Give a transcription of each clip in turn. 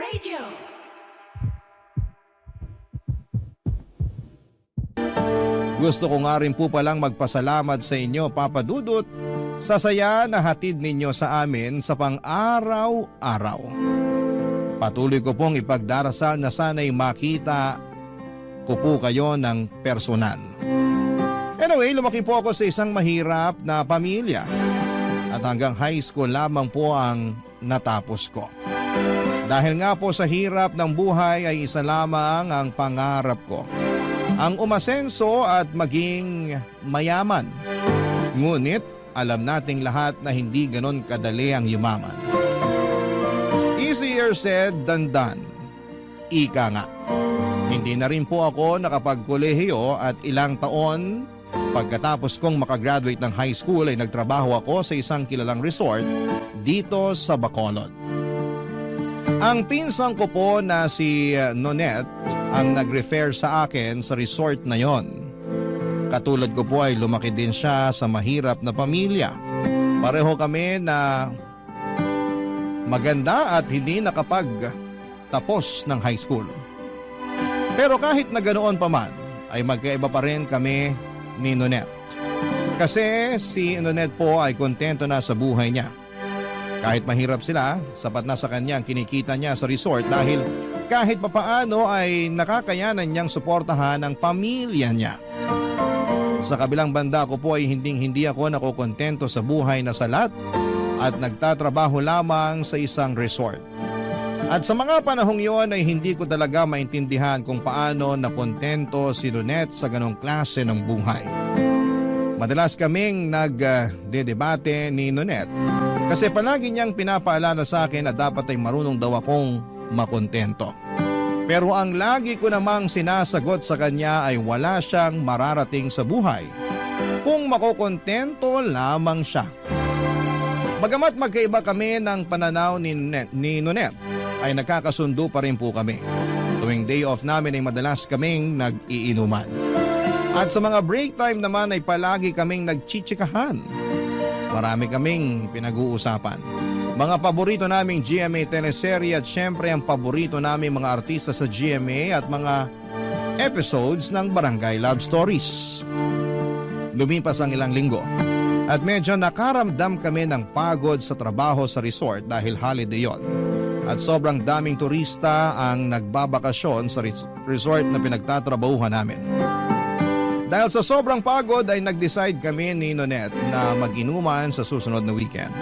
Radio. Gusto ko nga rin po palang magpasalamat sa inyo, Papa Dudut, sa saya na hatid ninyo sa amin sa pang-araw-araw. Patuloy ko pong ipagdarasal na sana'y makita ko po kayo ng personal. Anyway, lumaki po ako sa isang mahirap na pamilya at hanggang high school lamang po ang natapos ko. Dahil nga po sa hirap ng buhay ay isa lamang ang pangarap ko. Ang umasenso at maging mayaman. Ngunit alam nating lahat na hindi ganon kadali ang yumaman. Easier said than done. Ika nga. Hindi na rin po ako nakapagkolehiyo at ilang taon pagkatapos kong makagraduate ng high school ay nagtrabaho ako sa isang kilalang resort dito sa Bacolod. Ang pinsang ko po na si Nonette ang nag-refer sa akin sa resort na yon. Katulad ko po ay lumaki din siya sa mahirap na pamilya. Pareho kami na maganda at hindi nakapagtapos ng high school. Pero kahit na ganoon pa man, ay magkaiba pa rin kami ni Nonette. Kasi si Nonette po ay kontento na sa buhay niya. Kahit mahirap sila, sapat na sa kanya ang kinikita niya sa resort dahil kahit papaano ay nakakayanan niyang suportahan ang pamilya niya. Sa kabilang banda ko po ay hindi ako nakokontento sa buhay na salat at nagtatrabaho lamang sa isang resort. At sa mga panahong yon ay hindi ko talaga maintindihan kung paano nakontento si Nonette sa ganong klase ng buhay. Madalas kaming nagdedebate ni Nonette kasi palagi niyang pinapaalala sa akin na dapat ay marunong daw akong makontento. Pero ang lagi ko namang sinasagot sa kanya ay wala siyang mararating sa buhay kung makokontento lamang siya. Bagamat magkaiba kami ng pananaw ni Nonette, ay nagkakasundo pa rin po kami. Tuwing day off namin ay madalas kaming nag-iinuman. At sa mga break time naman ay palagi kaming nagchichikahan. Marami kaming pinag-uusapan. Mga paborito naming GMA teleserye at syempre ang paborito naming mga artista sa GMA at mga episodes ng Barangay Love Stories. Lumipas ang ilang linggo at medyo nakaramdam kami ng pagod sa trabaho sa resort dahil holiday yon. At sobrang daming turista ang nagbabakasyon sa resort na pinagtatrabahuhan namin. Dahil sa sobrang pagod ay nag-decide kami ni Nonette na mag-inuman sa susunod na weekend.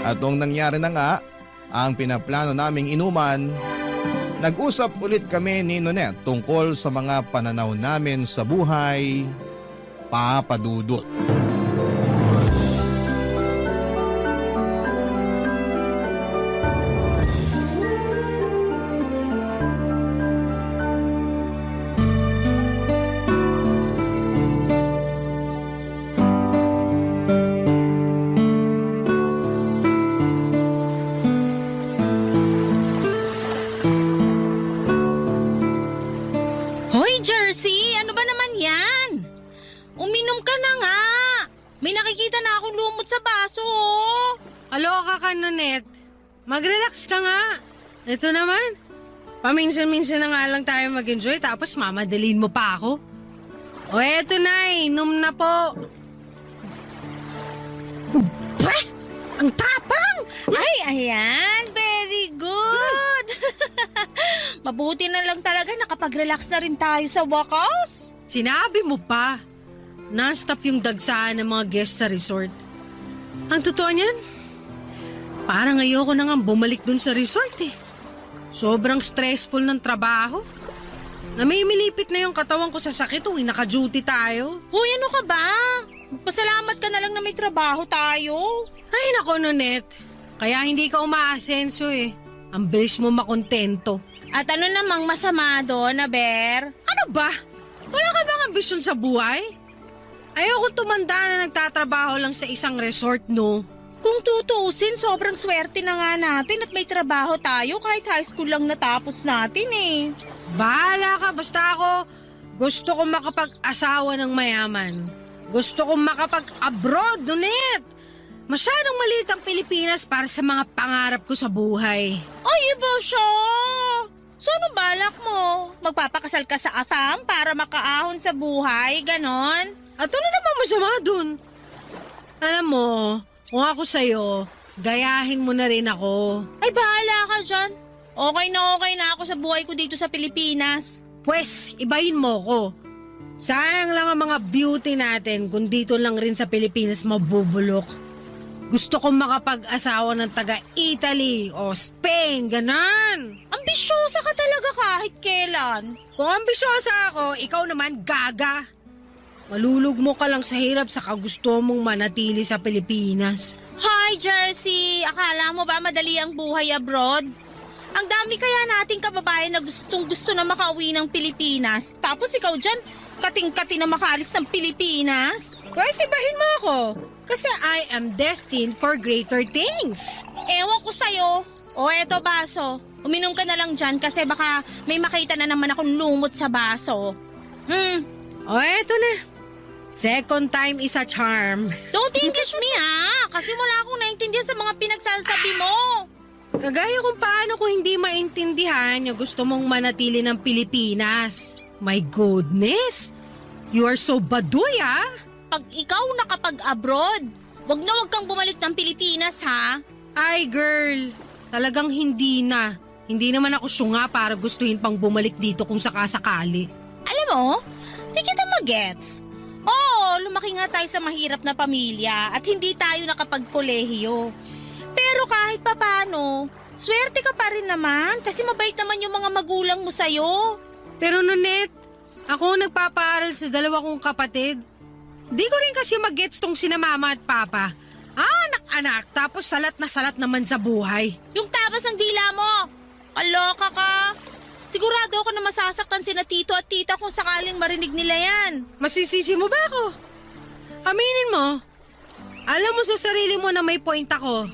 At nung nangyari na nga ang pinaplano naming inuman, nag-usap ulit kami ni Nonette tungkol sa mga pananaw namin sa buhay, Papa Dudut. Hoy, Jersey! Ano ba naman yan? Uminom ka na nga! May nakikita na akong lumot sa baso, oh! Aloka ka, Nonette. Mag-relax ka nga. Ito naman, paminsan-minsan na nga lang tayo mag-enjoy tapos mamadalin mo pa ako. O eto na, inom na po. Bah! Ang tapang! Ay, ayan! Very good! Mabuti na lang talaga nakapag-relax na rin tayo sa wakas. Sinabi mo pa, non-stop yung dagsaan ng mga guests sa resort. Ang totoo niyan, parang ayoko na nga bumalik dun sa resort eh. Sobrang stressful ng trabaho. Namimilipit na yung katawan ko sa sakit tuwing naka-duty tayo. Hoy, ano ka ba? Magpasalamat ka na lang na may trabaho tayo. Ay nako, Nonette. Kaya hindi ka umaasenso eh. Ang bilis mo makontento. At ano namang masama doon, Aber? Ano ba? Wala ka bang ambisyon sa buhay? Ayokong tumanda na nagtatrabaho lang sa isang resort, no? Kung tutuusin, sobrang swerte na nga natin at may trabaho tayo kahit high school lang natapos natin eh. Bahala ka, basta ako gusto kong makapag-asawa ng mayaman. Gusto kong makapag-abroad, Nonette. Masyadong maliit ang Pilipinas para sa mga pangarap ko sa buhay. Ay, iba siya! So, anong balak mo? Magpapakasal ka sa afam para makaahon sa buhay, ganon? At ano naman masama dun? Alam mo, kung ako sa'yo, gayahin mo na rin ako. Ay, bahala ka dyan. Okay na ako sa buhay ko dito sa Pilipinas. Pwes, ibayin mo ko. Sayang lang ang mga beauty natin kung dito lang rin sa Pilipinas mabubulok. Gusto kong makapag-asawa ng taga-Italy o Spain, ganan. Ambisyosa ka talaga kahit kailan. Kung ambisyosa ako, ikaw naman gaga. Malulugmo ka lang sa hirap sa kagusto mong manatili sa Pilipinas. Hi, Jersey! Akala mo ba madali ang buhay abroad? Ang dami kaya nating kababayan na gustong-gusto na makauwi ng Pilipinas. Tapos ikaw dyan, kating-kati na makaalis ng Pilipinas? Pwes, ibahin mo ako. Kasi I am destined for greater things. Ewan ko sa'yo. O eto baso, uminom ka na lang dyan kasi baka may makita na naman akong lumot sa baso. O eto na. Second time is a charm. Don't English me kasi wala akong naintindihan sa mga pinagsasabi mo. Kagaya kung paano ko hindi maintindihan yung gusto mong manatili ng Pilipinas. My goodness! You are so baduy, Pag ikaw nakapag-abroad, wag na wag kang bumalik ng Pilipinas, ha? Ay, girl. Talagang hindi na. Hindi naman ako syunga para gustuhin pang bumalik dito kung sakasakali. Alam mo, di kita magets. Oo, lumaki nga tayo sa mahirap na pamilya at hindi tayo nakapagkolehiyo. Pero kahit papano, swerte ka pa rin naman kasi mabait naman yung mga magulang mo sa'yo. Pero Nonet, ako nagpapaaral sa dalawa kong kapatid. Di ko rin kasi mag-gets tong sina mama at papa. Anak-anak, tapos salat na salat naman sa buhay. Yung tabas ng dila mo! Kaloka ka! Sigurado ako na masasaktan sina tito at tita kung sakaling marinig nila yan. Masisisi mo ba ako? Aminin mo, alam mo sa sarili mo na may point ako.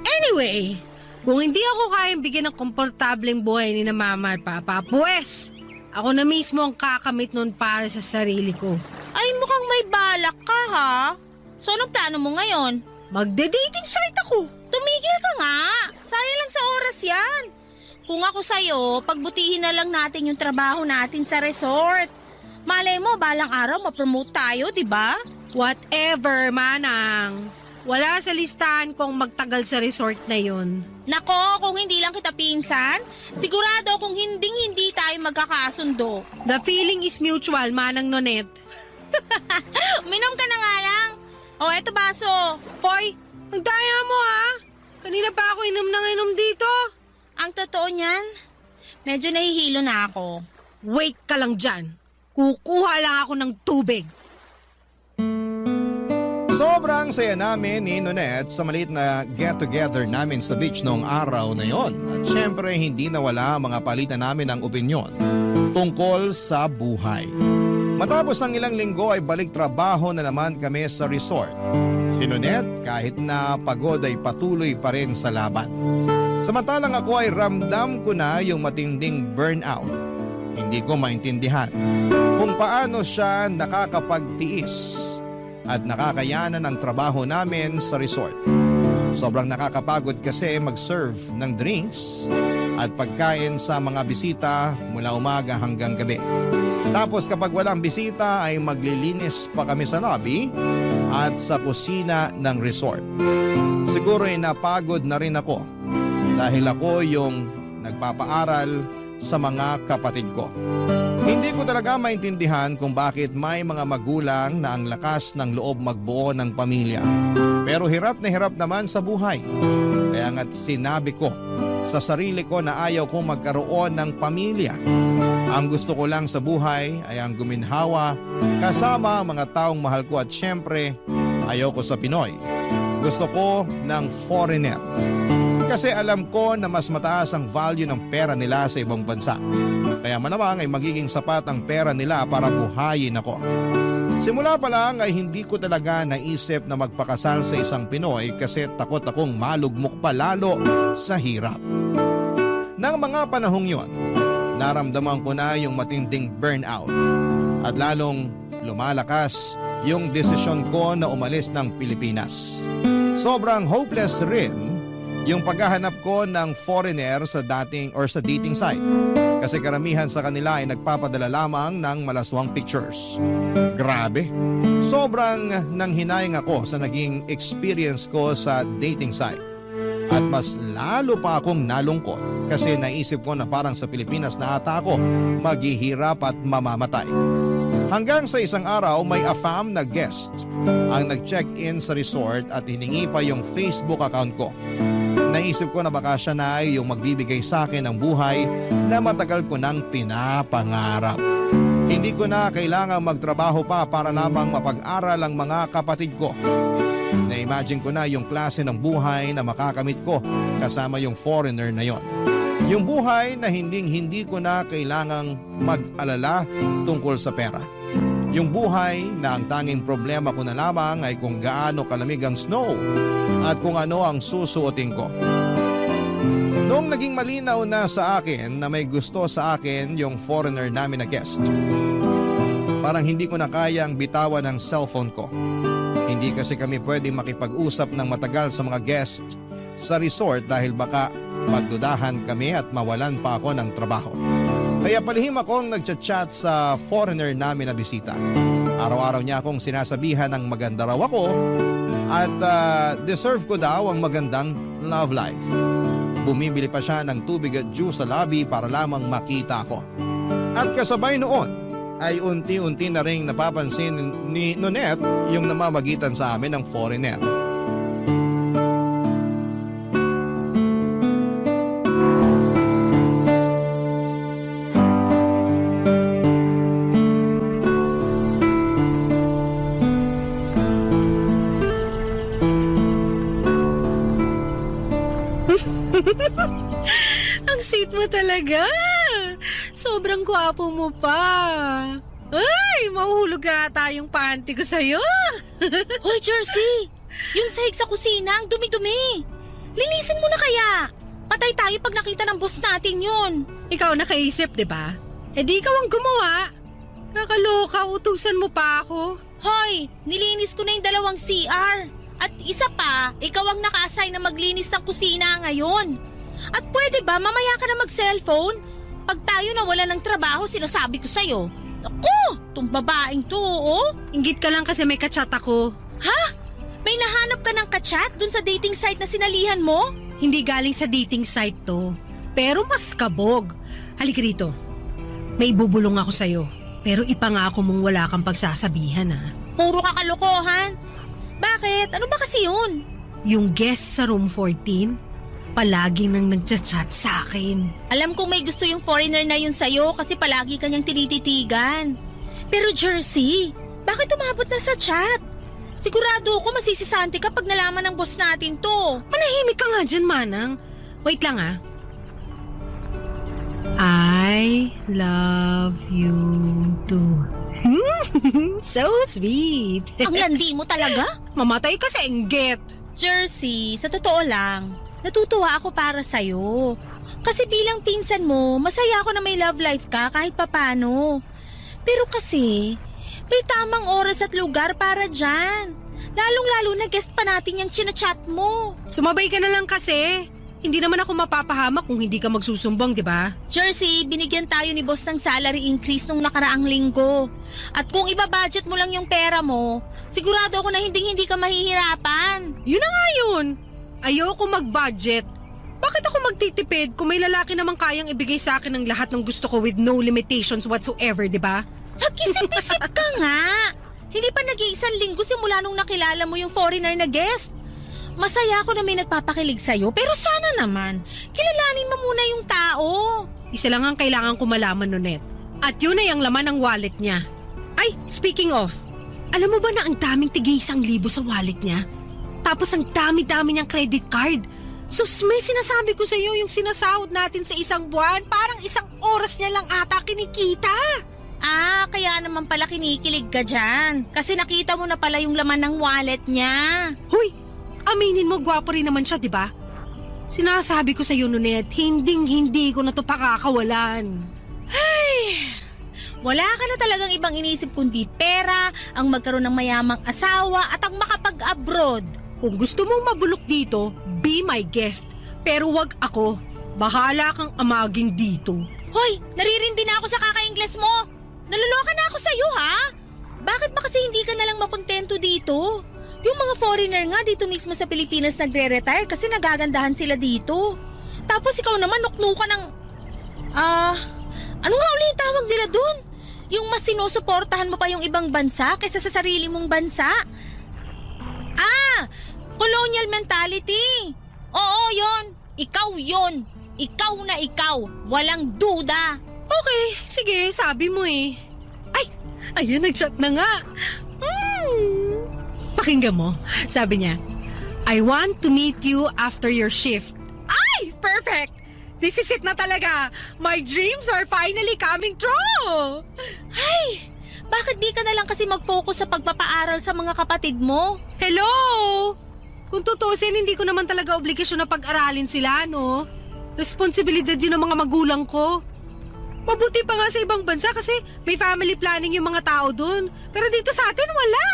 Anyway, kung hindi ako kayang bigyan ng komportableng buhay ni na mama at papa, pues, ako na mismo ang kakamit nun para sa sarili ko. Ay, mukhang may balak ka, ha? So, anong plano mo ngayon? Magde-dating site ako. Tumigil ka nga. Sayang lang sa oras yan. Kung ako sa'yo, pagbutihin na lang natin yung trabaho natin sa resort. Malay mo, balang araw mapromote tayo, di ba? Whatever, manang. Wala sa listahan kong magtagal sa resort na yun. Nako, kung hindi lang kita pinsan, sigurado kung hindi tayo magkakasundo. The feeling is mutual, manang Nonet. Minom ka na nga lang. O, eto baso. Hoy, ang daya mo Kanina pa ako inom ng inom dito. Ang totoo niyan, medyo nahihilo na ako. Wait ka lang dyan. Kukuha lang ako ng tubig. Sobrang saya namin ni Nonet sa maliit na get-together namin sa beach noong araw na yon. At syempre hindi nawala ang mga palitan namin ng opinyon tungkol sa buhay. Matapos ang ilang linggo ay balik trabaho na naman kami sa resort. Si Nonet kahit na pagod ay patuloy pa rin sa laban. Samantalang ako ay ramdam ko na yung matinding burnout. Hindi ko maintindihan kung paano siya nakakapagtiis at nakakayanan ang trabaho namin sa resort. Sobrang nakakapagod kasi mag-serve ng drinks at pagkain sa mga bisita mula umaga hanggang gabi. Tapos kapag walang bisita ay maglilinis pa kami sa lobby at sa kusina ng resort. Siguro ay napagod na rin ako dahil ako yung nagpapaaral sa mga kapatid ko. Hindi ko talaga maintindihan kung bakit may mga magulang na ang lakas ng loob magbuo ng pamilya. Pero hirap na hirap naman sa buhay. Kaya nga't sinabi ko sa sarili ko na ayaw kong magkaroon ng pamilya. Ang gusto ko lang sa buhay ay ang guminhawa kasama ang mga taong mahal ko at syempre ayaw ko sa Pinoy. Gusto ko ng foreigner. Kasi alam ko na mas mataas ang value ng pera nila sa ibang bansa. Kaya malamang ay magiging sapat ang pera nila para buhayin ako. Simula pa lang ay hindi ko talaga naisip na magpakasal sa isang Pinoy kasi takot akong malugmok pa lalo sa hirap. Nang mga panahong yon, naramdaman ko na yung matinding burnout at lalong lumalakas yung desisyon ko na umalis ng Pilipinas. Sobrang hopeless rin yung paghahanap ko ng foreigner sa dating site. Kasi karamihan sa kanila ay nagpapadala lamang ng malaswang pictures. Grabe! Sobrang nanghinayang ako sa naging experience ko sa dating site. At mas lalo pa akong nalungkot kasi naisip ko na parang sa Pilipinas na ata ako maghihirap at mamamatay. Hanggang sa isang araw may AFAM na guest ang nag-check-in sa resort at hiningi pa yung Facebook account ko. Naisip ko na baka siya na ay yung magbibigay sa akin ng buhay na matagal ko nang pinapangarap. Hindi ko na kailangang magtrabaho pa para lamang mapag-aral ang mga kapatid ko. Na-imagine ko na yung klase ng buhay na makakamit ko kasama yung foreigner na yon. Yung buhay na hindi ko na kailangang mag-alala tungkol sa pera. Yung buhay na ang tanging problema ko na lamang ay kung gaano kalamig ang snow at kung ano ang susuotin ko. Noong naging malinaw na sa akin na may gusto sa akin yung foreigner namin na guest, parang hindi ko na kayang bitawan ang cellphone ko. Hindi kasi kami pwedeng makipag-usap ng matagal sa mga guest sa resort dahil baka magdudahan kami at mawalan pa ako ng trabaho. Kaya palihim akong nagchat-chat sa foreigner namin na bisita. Araw-araw niya akong sinasabihan ng maganda raw ako at deserve ko daw ang magandang love life. Bumibili pa siya ng tubig at juice sa lobby para lamang makita ko. At kasabay noon ay unti-unti na ring napapansin ni Nonette yung namamagitan sa amin ng foreigner. Ang sweet mo talaga. Sobrang gwapo mo pa. Ay, mahuhulog na ata yung panty ko sa'yo. Hoy, Jersey! Yung sahig sa kusina, ang dumi-dumi. Linisin mo na kaya. Patay tayo pag nakita ng boss natin yun. Ikaw nakaisip, di ba? Eh di ikaw ang gumawa. Kakaloka, utusan mo pa ako. Hoy, nilinis ko na yung 2 CR. At isa pa, ikaw ang naka-assign na maglinis ng kusina ngayon. At pwede ba mamaya ka na mag-cellphone? Pag tayo nawala ng trabaho, sinasabi ko sa'yo. Ako, tong babaeng to, oh. Inggit ka lang kasi may kachat ako. Ha? May nahanap ka ng kachat dun sa dating site na sinalihan mo? Hindi galing sa dating site to. Pero mas kabog. Halika rito. May bubulong ako sa'yo. Pero ipangako mong wala kang pagsasabihan, ha? Puro ka kalokohan. Bakit? Ano ba kasi yun? Yung guest sa room 14, palagi nang nagchat-chat sa akin. Alam kong may gusto yung foreigner na yun sa'yo kasi palagi kanyang tinititigan. Pero Jersey, bakit umabot na sa chat? Sigurado ako masisisante ka pag nalaman ng boss natin to. Manahimik ka nga dyan, Manang. Wait lang, ha? I love you too. So sweet. Ang landi mo talaga? Mamatay ka sa inggit. Jersey, sa totoo lang, natutuwa ako para sa'yo. Kasi bilang pinsan mo, masaya ako na may love life ka kahit papano. Pero kasi, may tamang oras at lugar para dyan. Lalong-lalo na guest pa natin yung chinachat mo. Sumabay ka na lang kasi. Hindi naman ako mapapahamak kung hindi ka magsusumbong, di ba? Jersey, binigyan tayo ni boss ng salary increase nung nakaraang linggo. At kung ibabudget mo lang yung pera mo, sigurado ako na hindi ka mahihirapan. Yun na nga yun. Ayoko mag-budget. Bakit ako magtitipid kung may lalaki namang kayang ibigay sa akin ng lahat ng gusto ko with no limitations whatsoever, di ba? Mag-isip-isip ka nga. Hindi pa nag-iisang linggo simula nung nakilala mo yung foreigner na guest. Masaya ako na may nagpapakilig sa'yo, pero sana naman, kilalanin mo muna yung tao. Isa lang ang kailangan ko malaman, Nonette. At yun ay ang laman ng wallet niya. Ay, speaking of, alam mo ba na ang daming tig-1,000 sa wallet niya? Tapos ang dami-dami niyang credit card. Sus, may sinasabi ko sa'yo yung sinasahod natin sa isang buwan, parang 1 oras niya lang ata kinikita. Ah, kaya naman pala kinikilig ka dyan. Kasi nakita mo na pala yung laman ng wallet niya. Huy! Aminin mo, gwapo rin naman siya, di ba? Sinasabi ko sa'yo, Nonette, hindi ko na to pakakawalan. Ay, Wala ka na talagang ibang inisip kundi pera, ang magkaroon ng mayamang asawa at ang makapag-abroad. Kung gusto mong mabulok dito, be my guest. Pero wag ako. Bahala kang amaging dito. Hoy, naririndi na ako sa kaka-Ingles mo. Naluloka na ako sa'yo ha? Bakit ba kasi hindi ka nalang makontento dito? Yung mga foreigner nga dito mismo sa Pilipinas nagre-retire kasi nagagandahan sila dito. Tapos ikaw naman nuknuka ng... ano nga ulit tawag nila dun? Yung mas sinusuportahan mo pa yung ibang bansa kaysa sa sarili mong bansa? Colonial mentality. Oo, yon. Ikaw yon. Ikaw na ikaw. Walang duda. Okay, sige, sabi mo eh. Ay, ayan, nag-chat na nga. Pakinggan mo, sabi niya, I want to meet you after your shift. Ay, perfect! This is it na talaga. My dreams are finally coming true. Ay, bakit di ka na lang kasi mag-focus sa pagpapaaral sa mga kapatid mo? Hello! Kung tutusin, hindi ko naman talaga obligasyon na pag-aralin sila, no? Responsibilidad yun ng mga magulang ko. Mabuti pa nga sa ibang bansa kasi may family planning yung mga tao dun. Pero dito sa atin, wala.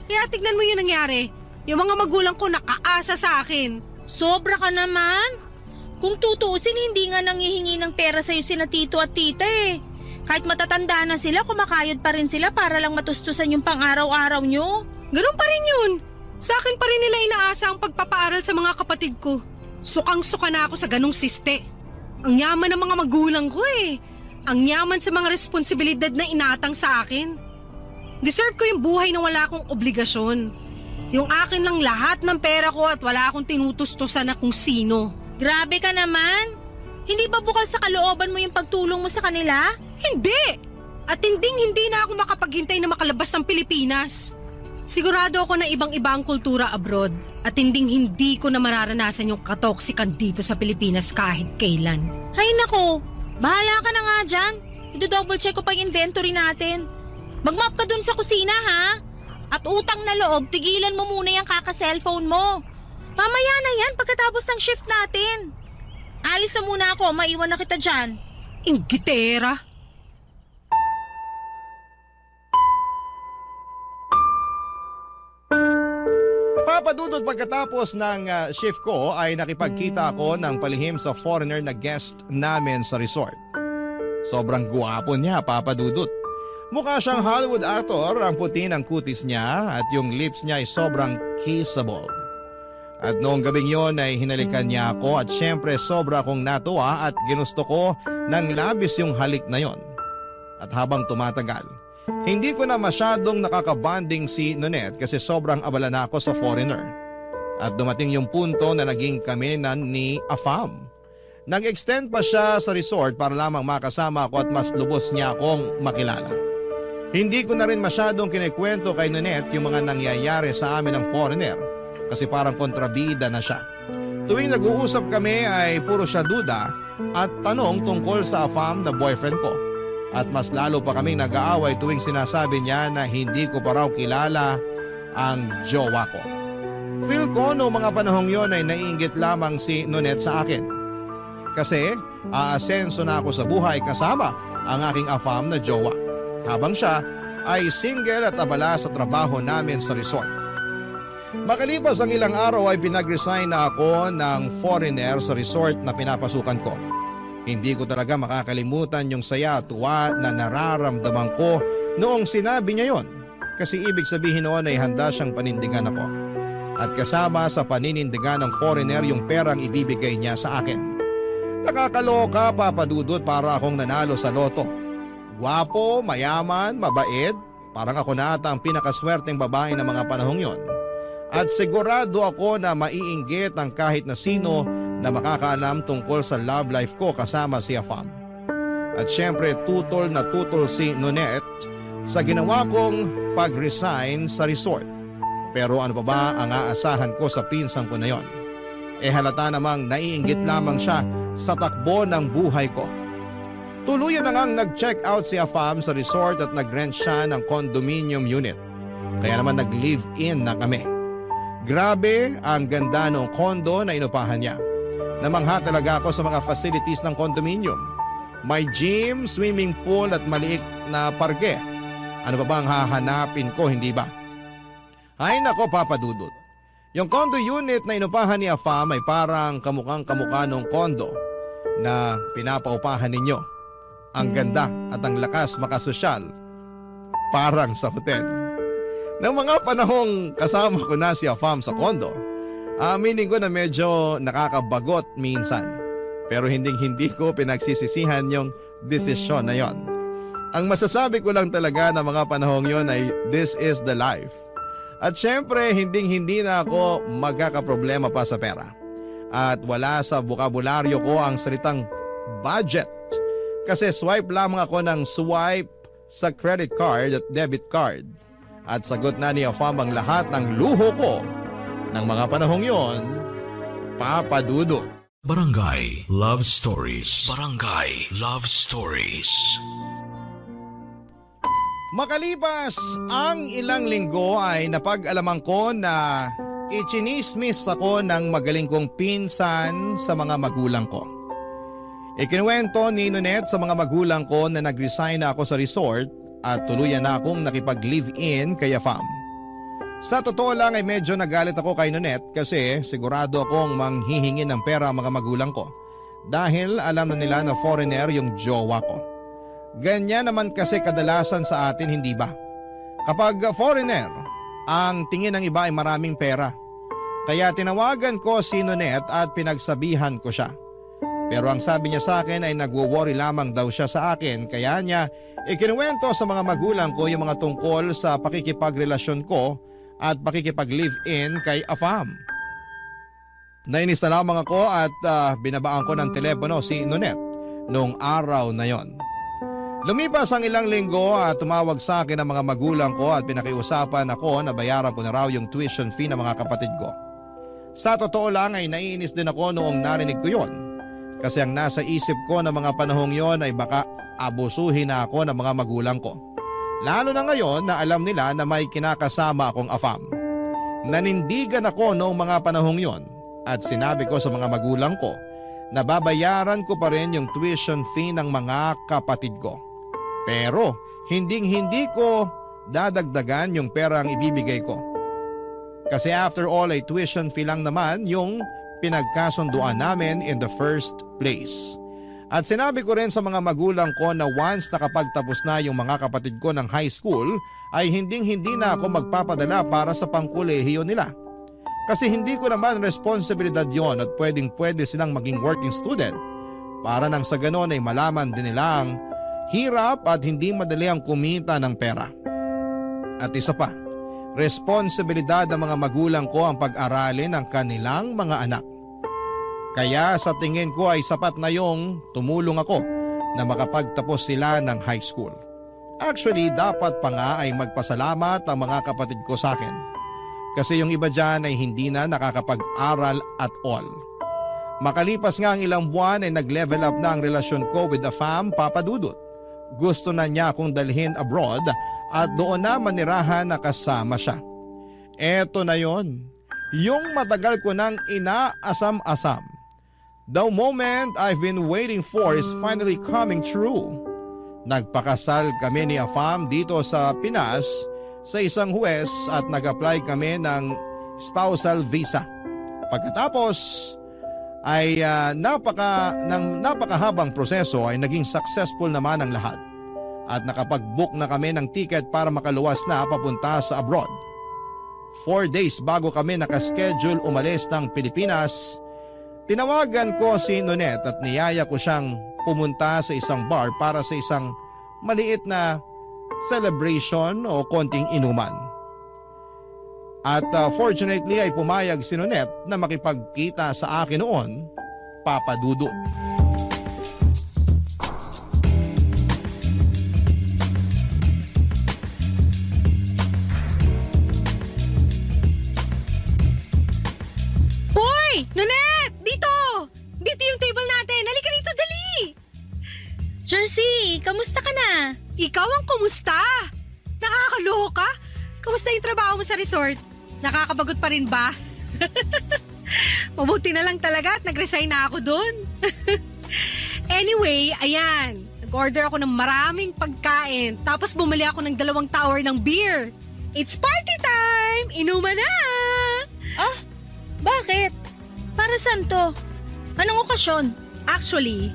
Kaya tignan mo yung nangyari. Yung mga magulang ko nakaasa sa akin. Sobra ka naman. Kung tutusin, hindi nga nangihingi ng pera sa'yo sina tito at tita eh. Kahit matatanda na sila, kumakayod pa rin sila para lang matustusan yung pang-araw-araw nyo. Ganun pa rin yun. Sa akin pa rin nila inaasa ang pagpapaaral sa mga kapatid ko. Sukang-suka na ako sa ganung siste. Ang yaman ng mga magulang ko eh. Ang yaman sa mga responsibilidad na inatang sa akin. Deserve ko yung buhay na wala akong obligasyon. Yung akin lang lahat ng pera ko at wala akong tinutustusan na kung sino. Grabe ka naman. Hindi ba bukal sa kalooban mo yung pagtulong mo sa kanila? Hindi! At hindi na ako makapaghintay na makalabas ng Pilipinas. Sigurado ako na ibang-iba ang kultura abroad at hindi ko na mararanasan yung katoksikan dito sa Pilipinas kahit kailan. Hay nako, bahala ka na nga dyan. I-double check ko pa yung inventory natin. Mag-map ka dun sa kusina ha? At utang na loob, tigilan mo muna yung kaka-cellphone mo. Mamaya na yan pagkatapos ng shift natin. Alis na muna ako, maiwan na kita dyan. Inggitera! Papadudod pagkatapos ng shift ko ay nakipagkita ako ng palihim sa foreigner na guest namin sa resort. Sobrang guwapo niya, papadudot. Mukha siyang Hollywood actor, ang puti ng kutis niya at yung lips niya ay sobrang kissable. At noong gabing yon ay hinalikan niya ako at syempre sobra akong natuwa at ginusto ko ng labis yung halik na yon. At habang tumatagal, hindi ko na masyadong nakakabanding si Nonette kasi sobrang abala na ako sa foreigner. At dumating yung punto na naging kami na ni Afam. Nag-extend pa siya sa resort para lamang makasama ako at mas lubos niya akong makilala. Hindi ko na rin masyadong kinikwento kay Nonette yung mga nangyayari sa amin ng foreigner kasi parang kontrabida na siya. Tuwing nag-uusap kami ay puro siya duda at tanong tungkol sa Afam na boyfriend ko. At mas lalo pa kaming nag-aaway tuwing sinasabi niya na hindi ko pa raw kilala ang jowa ko. Feel ko noong mga panahong yon ay naiinggit lamang si Nonette sa akin. Kasi aasenso na ako sa buhay kasama ang aking Afam na jowa. Habang siya ay single at abala sa trabaho namin sa resort. Makalipas ang ilang araw ay pinag-resign na ako ng foreigner sa resort na pinapasukan ko. Hindi ko talaga makakalimutan yung saya at tuwa na nararamdaman ko noong sinabi niya yon. Kasi ibig sabihin noon ay handa siyang panindigan ako. At kasama sa paninindigan ng foreigner yung perang ibibigay niya sa akin. Nakakaloka, papadudot, para akong nanalo sa loto. Gwapo, mayaman, mabait, parang ako na ata ang pinakaswerteng babae ng mga panahong yon. At sigurado ako na maiinggit ang kahit na sino na makakaalam tungkol sa love life ko kasama si Afam. At syempre tutol na tutol si Nonette sa ginawa kong pag-resign sa resort. Pero ano pa ba ang aasahan ko sa pinsang ko na yon? Halata namang naiinggit lamang siya sa takbo ng buhay ko. Tuluyan na ngang nag-check out si Afam sa resort at nag-rent siya ng condominium unit. Kaya naman nag-live-in na kami. Grabe ang ganda ng condo na inupahan niya. Namangha talaga ako sa mga facilities ng condominium. May gym, swimming pool at maliit na parke. Ano pa bang hahanapin ko, hindi ba? Ay nako Papa Dudut. Yung condo unit na inupahan ni Afam ay parang kamukhang kamukha nung condo na pinapaupahan ninyo. Ang ganda at ang lakas makasosyal. Parang sa hotel. Nang mga panahong kasama ko na si Afam sa condo, aminin ko na medyo nakakabagot minsan. Pero hindi ko pinagsisisihan yung desisyon na yon. Ang masasabi ko lang talaga na mga panahong yon ay this is the life. At syempre hindi na ako magkakaproblema pa sa pera. At wala sa bokabularyo ko ang salitang budget. Kasi swipe lamang ako ng swipe sa credit card at debit card. At sagot na ni Afam ang lahat ng luho ko ng mga panahong yon, Papa Dudut. Barangay Love Stories. Barangay Love Stories. Makalipas ang ilang linggo ay napag-alaman ko na ichinismis ako ng magaling kong pinsan sa mga magulang ko. Ikinuwento ni Nonet sa mga magulang ko na nag-resign na ako sa resort at tuluyan na akong nakipag-live-in kay Afam. Sa totoo lang ay medyo nagalit ako kay Nonet kasi sigurado akong manghihingi ng pera ang mga magulang ko dahil alam na nila na foreigner yung jowa ko. Ganyan naman kasi kadalasan sa atin, hindi ba? Kapag foreigner, ang tingin ng iba ay maraming pera. Kaya tinawagan ko si Nonet at pinagsabihan ko siya. Pero ang sabi niya sa akin ay nagwo-worry lamang daw siya sa akin kaya niya ikinuwento sa mga magulang ko yung mga tungkol sa pakikipagrelasyon ko at pakikipag-live-in kay Afam. Nainis na lamang ako at binabaan ko ng telepono si Nonet noong araw na yon. Lumipas ang ilang linggo at tumawag sa akin ang mga magulang ko at pinakiusapan ako na bayaran ko na raw yung tuition fee ng mga kapatid ko. Sa totoo lang ay naiinis din ako noong narinig ko yon. Kasi ang nasa isip ko na mga panahong yon ay baka abusuhin na ako ng mga magulang ko. Lalo na ngayon na alam nila na may kinakasama akong Afam. Nanindigan ako noong mga panahong yon at sinabi ko sa mga magulang ko na babayaran ko pa rin yung tuition fee ng mga kapatid ko. Pero hindi ko dadagdagan yung pera ang ibibigay ko. Kasi after all ay tuition fee lang naman yung pinagkasunduan namin in the first place. At sinabi ko rin sa mga magulang ko na once nakapagtapos na yung mga kapatid ko ng high school ay hindi na ako magpapadala para sa pangkolehiyo nila. Kasi hindi ko naman responsibilidad yon at pwede silang maging working student para nang sa ganon ay malaman din nilang hirap at hindi madali ang kumita ng pera. At isa pa, responsibilidad ng mga magulang ko ang pag-aralin ng kanilang mga anak. Kaya sa tingin ko ay sapat na yung tumulong ako na makapagtapos sila ng high school. Actually, dapat pa nga ay magpasalamat ang mga kapatid ko sa akin. Kasi yung iba dyan ay hindi na nakakapag-aral at all. Makalipas nga ang ilang buwan ay nag-level up na ang relasyon ko with Afam, Papa Dudut. Gusto na niya akong dalhin abroad at doon na manirahan na kasama siya. Eto na yon, yung matagal ko nang inaasam-asam. The moment I've been waiting for is finally coming true. Nagpakasal kami ni Afam dito sa Pinas sa isang huwes at nag-apply kami ng spousal visa. Pagkatapos ay napakahabang proseso ay naging successful naman ang lahat. At nakapag-book na kami ng ticket para makaluwas na papunta sa abroad. 4 days bago kami nakaschedule umalis ng Pilipinas, tinawagan ko si Nonet at niyaya ko siyang pumunta sa isang bar para sa isang maliit na celebration o konting inuman. At fortunately ay pumayag si Nonet na makipagkita sa akin noon, Papa Dudut. Hoy! Nonet! Dito! Dito yung table natin! Halika rito, dali! Jersey, kamusta ka na? Ikaw ang kumusta? Nakakaloka ka? Kamusta yung trabaho mo sa resort? Nakakabagot pa rin ba? Mabuti na lang talaga at nag-resign na ako doon. Anyway, ayan. Nag-order ako ng maraming pagkain. Tapos bumili ako ng 2 tower ng beer. It's party time! Inuman na! Ah, bakit? Para saan to? Anong okasyon? Actually,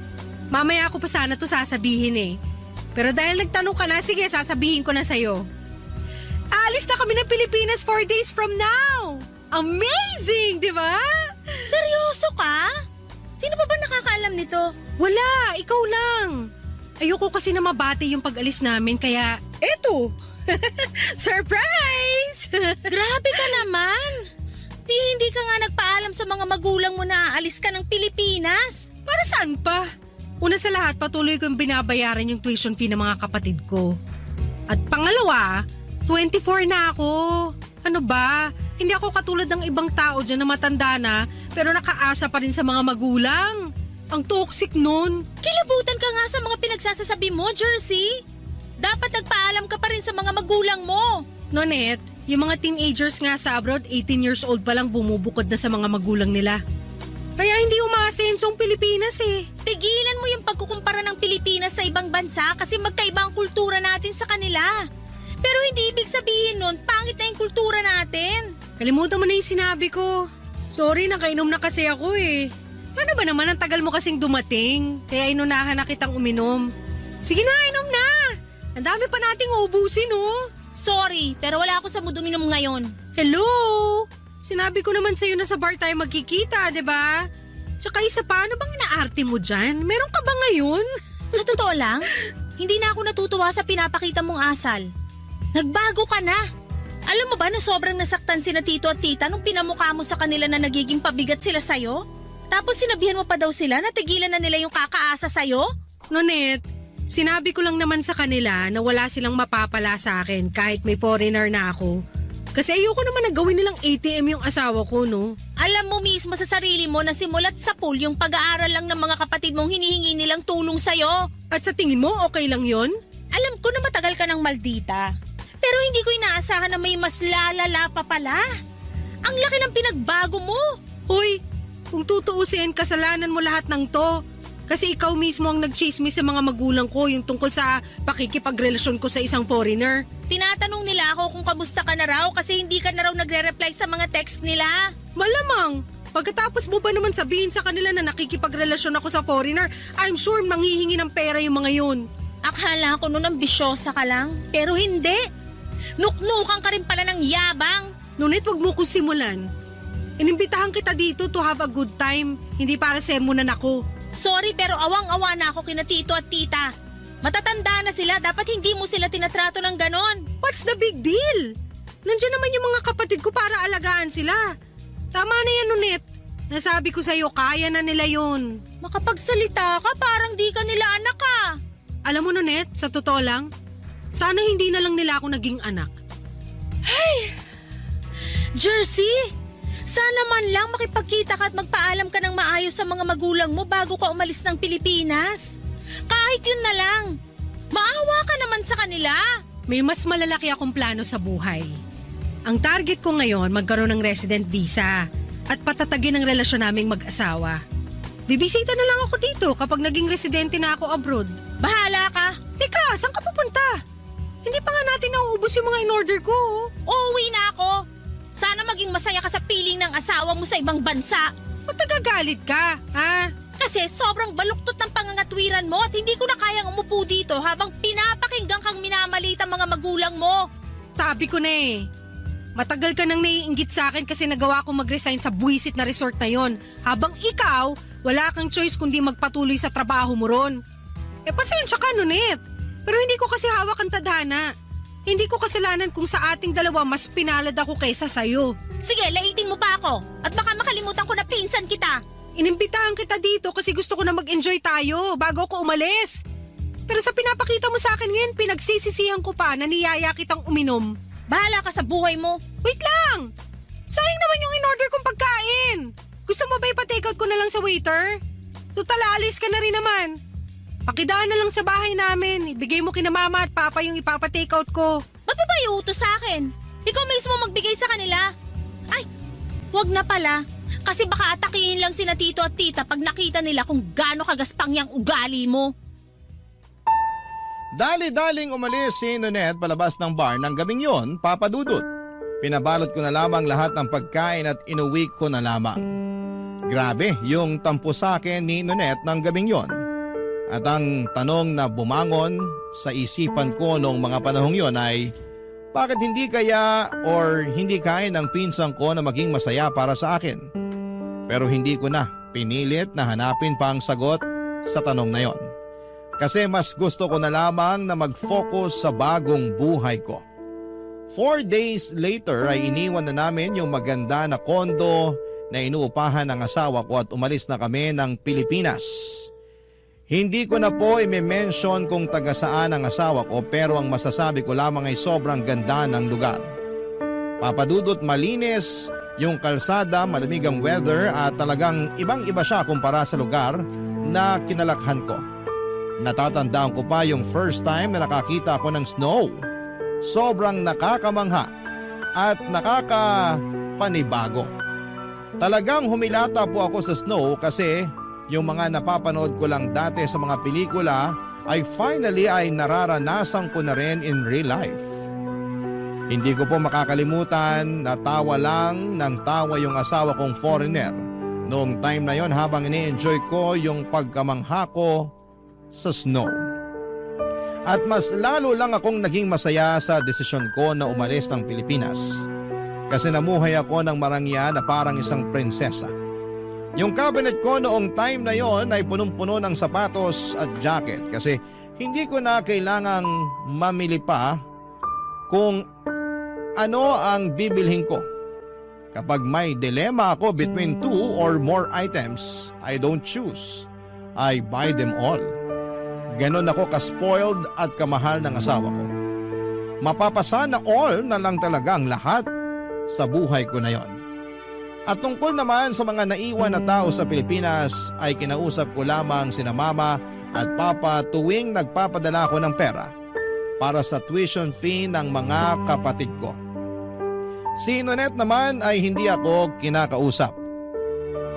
mamaya ako pa sana to sasabihin eh. Pero dahil nagtanong ka na, sige, sasabihin ko na sa'yo. Alis na kami ng Pilipinas 4 days from now! Amazing, di ba? Seryoso ka? Sino pa ba nakakaalam nito? Wala, ikaw lang. Ayoko kasi na mabati yung pag-alis namin, kaya eto! Surprise! Grabe ka naman! Hindi ka nga nagpaalam sa mga magulang mo na aalis ka ng Pilipinas. Para saan pa? Una sa lahat, patuloy kong binabayaran yung tuition fee ng mga kapatid ko. At pangalawa, 24 na ako. Ano ba? Hindi ako katulad ng ibang tao dyan na matanda na pero nakaasa pa rin sa mga magulang. Ang toxic nun. Kilabutan ka nga sa mga pinagsasasabi mo, Jersey. Dapat nagpaalam ka pa rin sa mga magulang mo. Nonet, yung mga teenagers nga sa abroad, 18 years old pa lang bumubukod na sa mga magulang nila. Kaya hindi umaasenso ang Pilipinas eh. Tigilan mo yung pagkukumpara ng Pilipinas sa ibang bansa kasi magkaiba ang kultura natin sa kanila. Pero hindi ibig sabihin nun, pangit na yung kultura natin. Kalimutan mo na yung sinabi ko. Sorry, nakainom na kasi ako eh. Ano ba naman, ang tagal mo kasing dumating. Kaya inunahan na kitang uminom. Sige na, inom na. Ang dami pa nating uubusin oh. Sorry, pero wala ako sa mood uminom ngayon. Hello? Sinabi ko naman sa'yo na sa bar tayo magkikita, di ba? Tsaka isa pa, ano bang inaarte mo dyan? Meron ka ba ngayon? Sa totoo lang, hindi na ako natutuwa sa pinapakita mong asal. Nagbago ka na. Alam mo ba na sobrang nasaktan sina tito at tita nung pinamukha mo sa kanila na nagiging pabigat sila sa'yo? Tapos sinabihan mo pa daw sila na tigilan na nila yung kakaasa sa'yo? Nonet, sinabi ko lang naman sa kanila na wala silang mapapala sa akin kahit may foreigner na ako. Kasi ayoko naman na gawin nilang ATM yung asawa ko, no? Alam mo mismo sa sarili mo na simulat sa pool yung pag-aaral lang ng mga kapatid mong hinihingi nilang tulong sa'yo. At sa tingin mo, okay lang yon? Alam ko na matagal ka ng maldita. Pero hindi ko inaasahan na may mas lalala pa pala. Ang laki ng pinagbago mo. Uy, kung tutuusin, kasalanan mo lahat ng to. Kasi ikaw mismo ang nagchismis sa mga magulang ko yung tungkol sa pakikipagrelasyon ko sa isang foreigner. Tinatanong nila ako kung kamusta ka na raw kasi hindi ka na raw nagre-reply sa mga text nila. Malamang, pagkatapos mo ba naman sabihin sa kanila na nakikipagrelasyon ako sa foreigner, I'm sure manghihingi ng pera yung mga yun. Akala ko noon ambisyosa ka lang, pero hindi. Nuknukan ka rin pala ng yabang. Ngunit wag mo kong simulan. Inimbitahan kita dito to have a good time, hindi para sermonan ako. Sorry pero awang-awa na ako kina tito at tita. Matatanda na sila, dapat hindi mo sila tinatrato ng ganon. What's the big deal? Nandiyan naman yung mga kapatid ko para alagaan sila. Tama na yan, Nunet. Nasabi ko sa'yo, kaya na nila yun. Makapagsalita ka, parang di ka nila anak ka. Alam mo, Nunet, sa totoo lang, sana hindi na lang nila ako naging anak. Jersey, sana man lang makipagkita ka at magpaalam ka ng maayos sa mga magulang mo bago ka umalis ng Pilipinas. Kahit yun na lang. Maawa ka naman sa kanila. May mas malalaki akong plano sa buhay. Ang target ko ngayon, magkaroon ng resident visa at patatagin ang relasyon naming mag-asawa. Bibisita na lang ako dito kapag naging residente na ako abroad. Bahala ka. Teka, saan ka pupunta? Hindi pa nga natin nauubos yung mga in-order ko. Uuwi na ako. Sana maging masaya ka sa piling ng asawa mo sa ibang bansa. Ba't nagagalit ka, ha? Kasi sobrang baluktot ng pangangatwiran mo at hindi ko na kayang umupo dito habang pinapakinggan kang minamalit ang mga magulang mo. Sabi ko na eh. Matagal ka nang naiinggit sa akin kasi nagawa ko mag-resign sa buwisit na resort na yon. Habang ikaw, wala kang choice kundi magpatuloy sa trabaho mo ron. Pasensya ka, Nunet. Pero hindi ko kasi hawak ang tadhana. Hindi ko kasalanan kung sa ating dalawa mas pinalad ako kaysa sa'yo. Sige, laitin mo pa ako at baka makalimutan ko na pinsan kita. Inimbitahan kita dito kasi gusto ko na mag-enjoy tayo bago ako umalis. Pero sa pinapakita mo sa akin ngayon, pinagsisisihan ko pa na niyaya kitang uminom. Bahala ka sa buhay mo. Wait lang! Sayang naman yung in-order kong pagkain. Gusto mo ba ipa-take out ko na lang sa waiter? Total, alis ka na rin naman. Pakidaan na lang sa bahay namin. Ibigay mo kina mama at papa yung ipapa-take out ko. Ba't mo ba iutos sa akin? Ikaw mismo magbigay sa kanila. Ay, wag na pala. Kasi baka atakihin lang sina tito at tita pag nakita nila kung gaano kagaspang yung ugali mo. Dali-daling umalis si Nonet palabas ng bar ng gabing yon, Papa Dudut. Pinabalot ko na lamang lahat ng pagkain at inuwi ko na lamang. Grabe yung tampo sa akin ni Nonet ng gabing yon. At ang tanong na bumangon sa isipan ko noong mga panahong yon ay, bakit hindi kaya or hindi kaya ng pinsan ko na maging masaya para sa akin? Pero hindi ko na pinilit na hanapin pa ang sagot sa tanong na yon. Kasi mas gusto ko na lamang na mag-focus sa bagong buhay ko. 4 days later ay iniwan na namin yung maganda na kondo na inuupahan ng asawa ko at umalis na kami ng Pilipinas. Hindi ko na po i-mention kung taga saan ang asawa ko pero ang masasabi ko lamang ay sobrang ganda ng lugar. Papadudot malinis yung kalsada, malamig ang weather at talagang ibang-iba siya kumpara sa lugar na kinalakhan ko. Natatandaan ko pa yung first time na nakakita ako ng snow. Sobrang nakakamangha at nakakapanibago. Talagang humilata po ako sa snow kasi yung mga napapanood ko lang dati sa mga pelikula ay finally ay nararanasan ko na rin in real life. Hindi ko po makakalimutan na tawa lang ng tawa yung asawa kong foreigner noong time na yon habang ini-enjoy ko yung pagkamangha ko sa snow. At mas lalo lang akong naging masaya sa desisyon ko na umalis ng Pilipinas kasi namuhay ako ng marangya na parang isang prinsesa. Yung cabinet ko noong time na yon ay punong-puno ng sapatos at jacket kasi hindi ko na kailangang mamili pa kung ano ang bibilhin ko. Kapag may dilema ako between 2 or more items, I don't choose. I buy them all. Ganon ako ka-spoiled at kamahal ng asawa ko. Mapapasana all na lang talaga ang lahat sa buhay ko na yon. At tungkol naman sa mga naiwan na tao sa Pilipinas ay kinausap ko lamang sina mama at papa tuwing nagpapadala ko ng pera para sa tuition fee ng mga kapatid ko. Si Nonet naman ay hindi ako kinakausap.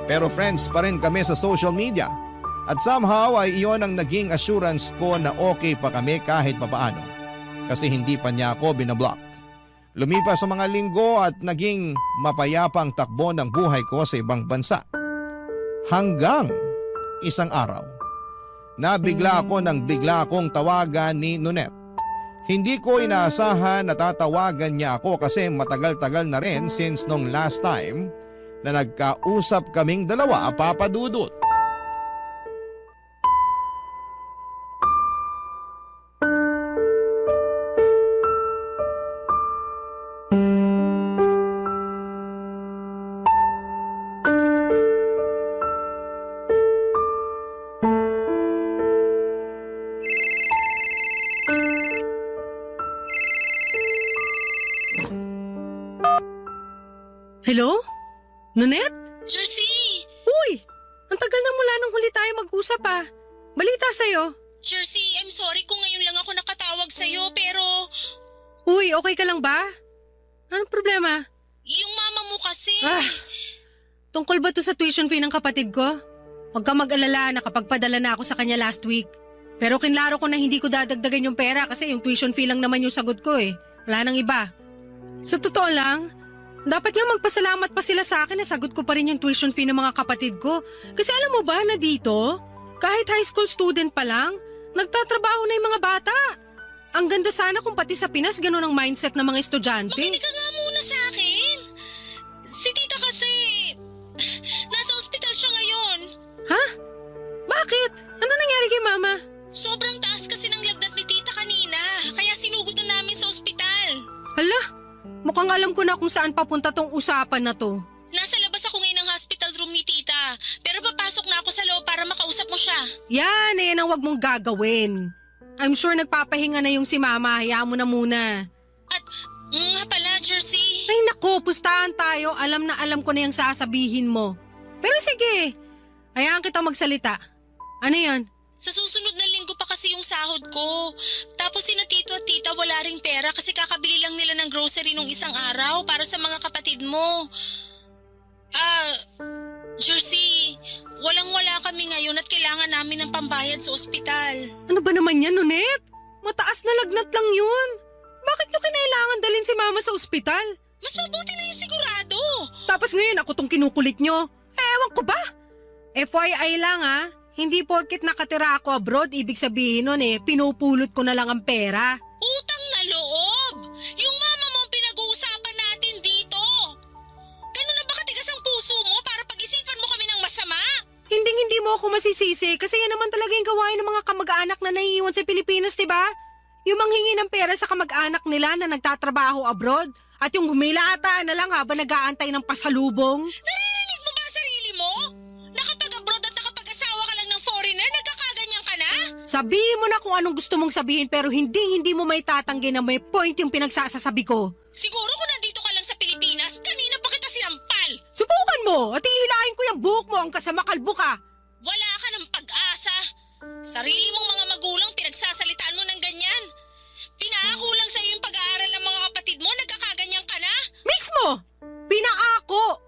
Pero friends pa rin kami sa social media. At somehow ay iyon ang naging assurance ko na okay pa kami kahit papaano. Kasi hindi pa niya ako binablock. Lumipas sa mga linggo at naging mapayapa ang takbo ng buhay ko sa ibang bansa. Hanggang isang araw, nabigla ako nang bigla akong tawagan ni Nonet. Hindi ko inaasahan na tatawagan niya ako kasi matagal-tagal na rin since nung last time na nagkausap kaming dalawa, Papa Dudut. Hello? Nonet? Jersey! Uy! Ang tagal na mula nung huli tayo mag-usap ah. Balita sa'yo. Jersey, I'm sorry kung ngayon lang ako nakatawag sa'yo pero Uy, okay ka lang ba? Anong problema? yung mama mo kasi… Tungkol ba to sa tuition fee ng kapatid ko? Huwag ka mag-alala, nakapagpadala na ako sa kanya last week. Pero kinlaro ko na hindi ko dadagdagan yung pera kasi yung tuition fee lang naman yung sagot ko eh. Wala nang iba. Sa totoo lang, dapat nga magpasalamat pa sila sa akin na sagot ko pa rin yung tuition fee ng mga kapatid ko. Kasi alam mo ba na dito, kahit high school student pa lang, nagtatrabaho na yung mga bata. Ang ganda sana kung pati sa Pinas ganun ang mindset ng mga estudyante. Makinig ka nga muna sa akin. Si tita kasi, nasa ospital siya ngayon. Ha? Bakit? Ano nangyari kay mama? Sobrang taas kasi ng lagnat ni tita kanina, kaya sinugod na namin sa ospital. Hala, mukhang alam ko na kung saan papunta tong usapan na to. Nasa labas ako ngayon ng hospital room ni tita, pero papasok na ako sa loob para makausap mo siya. Yan ang wag mong gagawin. I'm sure nagpapahinga na yung si mama, hayaan mo na muna. At nga pala, Jersey. Ay naku, pustahan tayo, alam na alam ko na yung sasabihin mo. Pero sige, hayaan kita magsalita. Ano yan? Sa susunod na linggo pa kasi yung sahod ko. Tapos sina tito at tita wala ring pera kasi kakabili lang nila ng grocery nung isang araw para sa mga kapatid mo. Jersey, walang-wala kami ngayon at kailangan namin ng pambayad sa ospital. Ano ba naman yan, Nonet? Mataas na lagnat lang yun. Bakit nyo kinailangan dalhin si Mama sa ospital? Mas mabuti na yung sigurado. Tapos ngayon ako tong kinukulit nyo. Ewan ko ba? FYI lang hindi porket nakatira ako abroad, ibig sabihin nun pinupulot ko na lang ang pera. Utang na loob! Yung mama mo ang pinag-uusapan natin dito. Ganun na ba katigas ang puso mo para pag-isipan mo kami ng masama? Hindi mo ako masisisi kasi yan naman talaga yung gawain ng mga kamag-anak na naiiwan sa Pilipinas, diba? Yung manghingi ng pera sa kamag-anak nila na nagtatrabaho abroad at yung humilataan na lang habang nag-aantay ng pasalubong. Naririnig mo ba ang sarili mo? Nakapag-abroad at nakapag-asawa ka lang ng foreigner, nagkakaganyan ka na? Sabihin mo na kung anong gusto mong sabihin pero hindi mo may tatanggi na may point yung pinagsasasabi ko. Siguro kung nandito ka lang sa Pilipinas, kanina pa kita sinampal. Subukan mo at ihilahin ko yung buhok mo hanggang sa makalbo ka. Wala ka ng pag-asa. Sarili mong mga magulang pinagsasalitaan mo ng ganyan. Pinaako lang sa'yo yung pag-aaral ng mga kapatid mo, nagkakaganyan ka na? Mismo! Pinaako!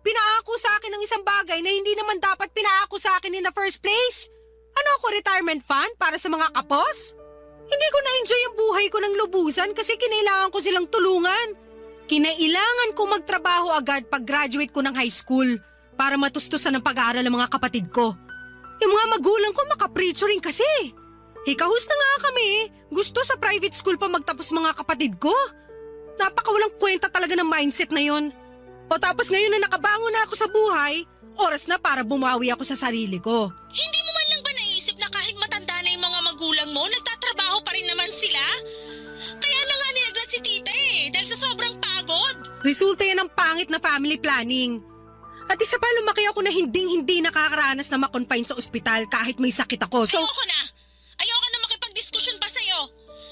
Pinaako sa akin ng isang bagay na hindi naman dapat pinaako sa akin in the first place. Ano ako, retirement fund para sa mga kapos? Hindi ko na-enjoy yung buhay ko ng lubusan kasi kinailangan ko silang tulungan. Kinailangan ko magtrabaho agad pag-graduate ko ng high school para matustusan ng pag-aaral ng mga kapatid ko. Yung mga magulang ko makapreacher rin kasi. Hikahus na nga kami. Gusto sa private school pa magtapos mga kapatid ko. Napakawalang kwenta talaga ng mindset na yon. O tapos ngayon na nakabangon na ako sa buhay, oras na para bumawi ako sa sarili ko. Hindi mo man lang ba naisip na kahit matanda na yung mga magulang mo, nagtatrabaho pa rin naman sila? Kaya na nga nilaglat si tita dahil sa sobrang pagod. Resulta yan ng pangit na family planning. At isa pa, lumaki ako na hindi nakakaranas na makonfine sa ospital kahit may sakit ako. So, Ayoko na makipagdiskusyon pa sa'yo.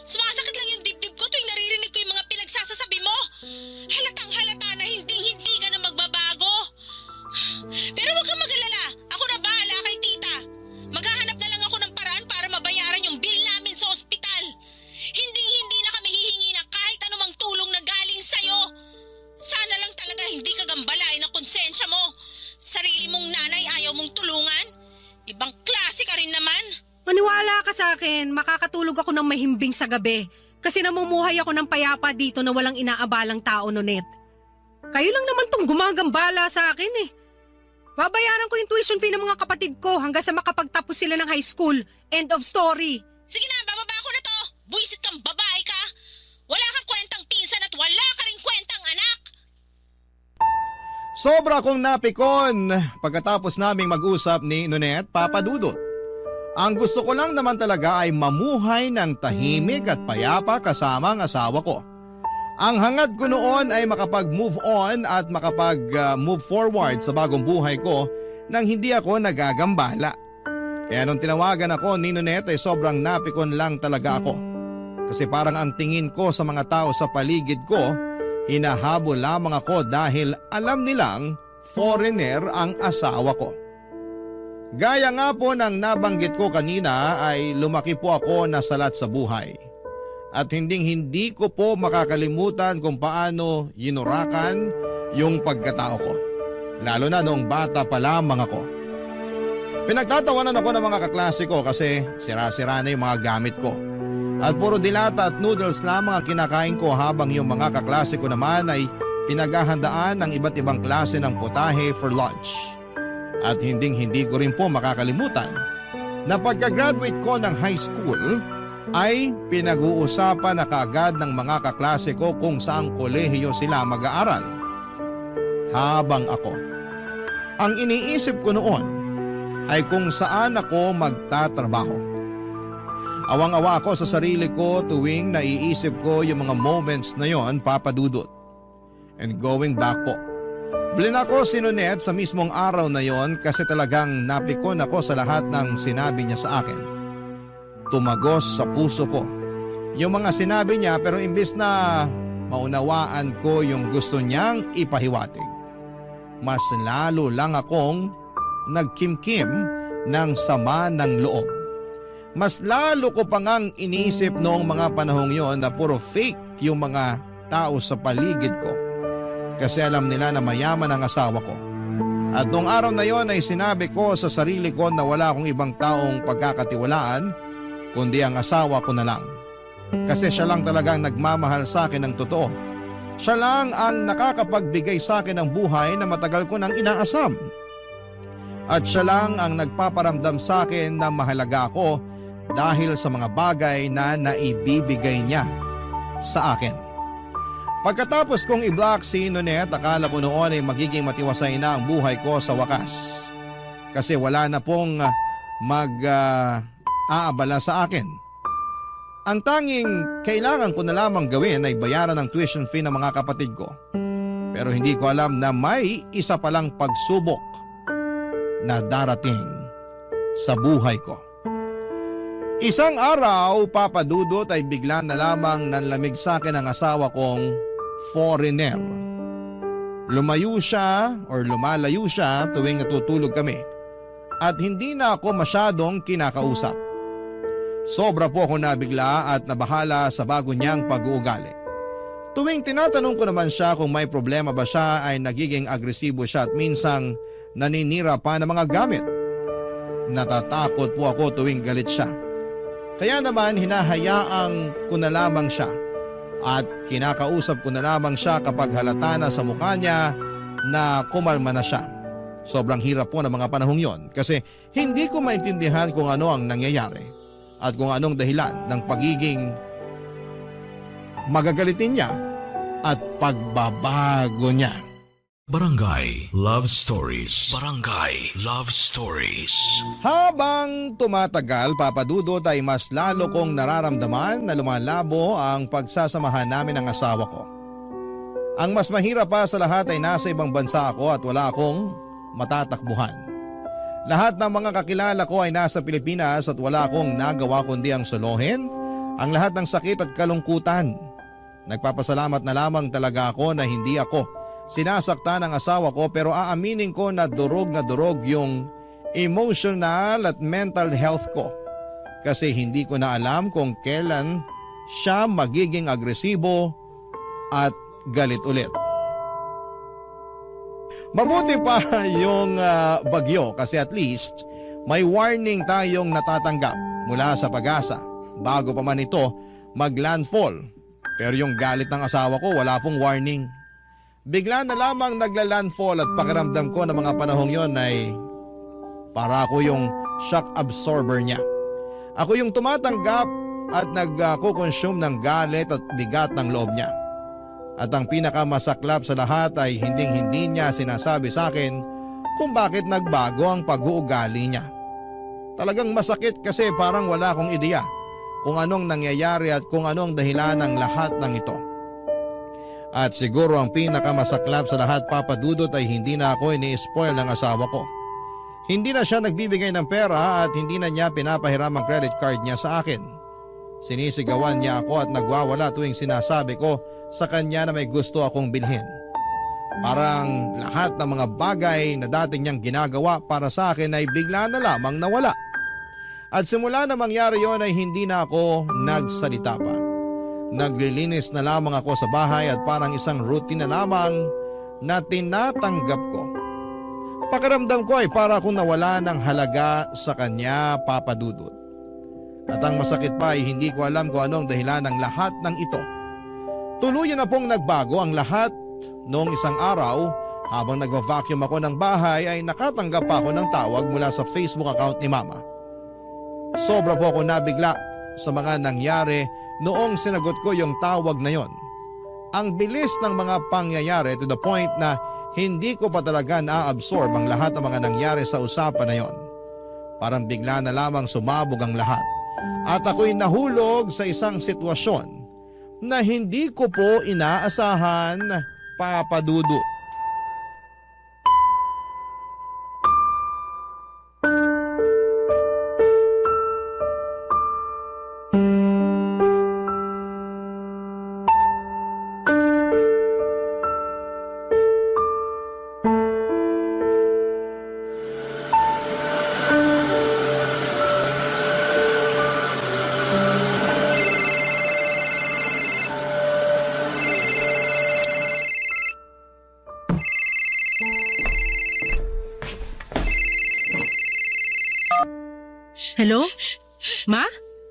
Sumasakit lang yung dibdib ko tuwing naririnig ko yung mga pinagsasasabi mo. Halatang halata na hindi ka na magbabago. Pero huwag kang mag-alala. Ako na bahala kay tita. Maghahanap na lang ako ng paraan para mabayaran yung bill namin sa ospital. Hindi na kami hihingi ng kahit anumang tulong na galing sa'yo. Sana lang talaga hindi ka gambalain ang konsensya mo. Sarili mong nanay ayaw mong tulungan. Ibang klase ka rin naman. maniwala ka sa akin, makakatulog ako ng mahimbing sa gabi kasi namumuhay ako ng payapa dito na walang inaabalang tao, Nonet. Kayo lang naman tong gumagambala sa akin Babayaran ko yung tuition fee ng mga kapatid ko hanggang sa makapagtapos sila ng high school. End of story. Sige na, bababa ko na to. Buisit kang babae ka. Wala kang kwentang pinsan at wala ka rin kwentang anak. Sobra kong napikon pagkatapos naming mag-usap ni Nonet, Papa Dudut. Ang gusto ko lang naman talaga ay mamuhay ng tahimik at payapa kasama ang asawa ko. Ang hangad ko noon ay makapag-move on at makapag-move forward sa bagong buhay ko nang hindi ako nagagambala. Kaya nung tinawagan ako ni Nonet ay sobrang napikon lang talaga ako. Kasi parang ang tingin ko sa mga tao sa paligid ko, hinahabol lamang ako dahil alam nilang foreigner ang asawa ko. Gaya nga po ng nabanggit ko kanina ay lumaki po ako na salat sa buhay. At hindi ko po makakalimutan kung paano yinurakan yung pagkatao ko. Lalo na noong bata pa lamang ako. Pinagtatawanan ako ng mga kaklase ko kasi sira-sira na yung mga gamit ko. At puro dilata at noodles lamang ang kinakain ko habang yung mga kaklase ko naman ay pinaghahandaan ng iba't ibang klase ng putahe for lunch. At hindi ko rin po makakalimutan na pagka-graduate ko ng high school ay pinag-uusapan na kaagad ng mga kaklase ko kung saang kolehiyo sila mag-aaral. Habang ako, ang iniisip ko noon ay kung saan ako magtatrabaho. Awang-awa ako sa sarili ko tuwing naiisip ko yung mga moments na yon, Papa Dudut. And going back po, Blinako si Nonet sa mismong araw na yon kasi talagang napikon ako sa lahat ng sinabi niya sa akin. Tumagos sa puso ko yung mga sinabi niya pero imbis na maunawaan ko yung gusto niyang ipahiwatig, mas lalo lang akong nagkimkim ng sama ng loob. Mas lalo ko pa ngang iniisip noong mga panahong yon na puro fake yung mga tao sa paligid ko. Kasi alam nila na mayaman ang asawa ko At noong araw na yon ay sinabi ko sa sarili ko na wala akong ibang taong pagkakatiwalaan kundi ang asawa ko na lang. Kasi siya lang talagang nagmamahal sa akin ng totoo. Siya lang ang nakakapagbigay sa akin ng buhay na matagal ko nang inaasam. At siya lang ang nagpaparamdam sa akin na mahalaga ako dahil sa mga bagay na naibibigay niya sa akin. Pagkatapos kong i-block si Nonet, akala ko noon ay magiging matiwasay na ang buhay ko sa wakas. Kasi wala na pong aabala sa akin. Ang tanging kailangan ko na lamang gawin ay bayaran ang tuition fee ng mga kapatid ko. Pero hindi ko alam na may isa palang pagsubok na darating sa buhay ko. Isang araw, Papa Dudut, ay bigla na lamang nanlamig sa akin ang asawa kong foreigner. Lumalayo siya tuwing natutulog kami at hindi na ako masyadong kinakausap. Sobra po ako nabigla at nabahala sa bago niyang pag-uugali. Tuwing tinatanong ko naman siya kung may problema ba siya ay nagiging agresibo siya at minsang naninira pa ng mga gamit. Natatakot po ako tuwing galit siya. Kaya naman hinahayaan ko na lamang siya at kinakausap ko na lamang siya kapag halata na sa mukha niya na kumalma na siya. Sobrang hirap po ng mga panahong yon kasi hindi ko maintindihan kung ano ang nangyayari at kung anong dahilan ng pagiging magagalitin niya at pagbabago niya. Barangay Love Stories. Barangay Love Stories. Habang tumatagal, Papa Dudut, ay mas lalo kong nararamdaman na lumalabo ang pagsasamahan namin ng asawa ko. Ang mas mahirap pa sa lahat ay nasa ibang bansa ako at wala akong matatakbuhan. Lahat ng mga kakilala ko ay nasa Pilipinas at wala akong nagawa kundi ang solohin ang lahat ng sakit at kalungkutan. Nagpapasalamat na lamang talaga ako na hindi ako sinasaktan ng asawa ko, pero aaminin ko na durog yung emotional at mental health ko. Kasi hindi ko na alam kung kailan siya magiging agresibo at galit ulit. Mabuti pa yung bagyo kasi at least may warning tayong natatanggap mula sa Pag-asa bago pa man ito maglandfall. Pero yung galit ng asawa ko wala pong warning. Bigla na lamang nagla-landfall at pakiramdam ko na mga panahong yon ay para ako yung shock absorber niya. Ako yung tumatanggap at nagko-consume ng galit at bigat ng loob niya. At ang pinakamasaklap sa lahat ay hindi niya sinasabi sa akin kung bakit nagbago ang pag-uugali niya. Talagang masakit kasi parang wala akong ideya kung anong nangyayari at kung anong dahilan ng lahat ng ito. At siguro ang pinakamasaklap sa lahat, Papa Dudut, ay hindi na ako ini-spoil ng asawa ko. Hindi na siya nagbibigay ng pera at hindi na niya pinapahiram ang credit card niya sa akin. Sinisigawan niya ako at nagwawala tuwing sinasabi ko sa kanya na may gusto akong bilhin. Parang lahat ng mga bagay na dati niyang ginagawa para sa akin ay bigla na lamang nawala. At simula na mangyari yon ay hindi na ako nagsalita pa. Naglilinis na lamang ako sa bahay at parang isang routine na lamang na tinatanggap ko. Pakiramdam ko ay para akong nawala ng halaga sa kanya, Papa Dudut. At ang masakit pa ay hindi ko alam kung anong dahilan ng lahat ng ito. Tuluyan na pong nagbago ang lahat noong isang araw. Habang nagva-vacuum ako ng bahay ay nakatanggap pa ako ng tawag mula sa Facebook account ni Mama. Sobra po ako nabigla sa mga nangyari noong sinagot ko yung tawag na yon. Ang bilis ng mga pangyayari to the point na hindi ko pa talaga na-absorb ang lahat ng mga nangyari sa usapan na yon. Parang bigla na lamang sumabog ang lahat at ako'y nahulog sa isang sitwasyon na hindi ko po inaasahan, Papa Dudut. Hello? Ma?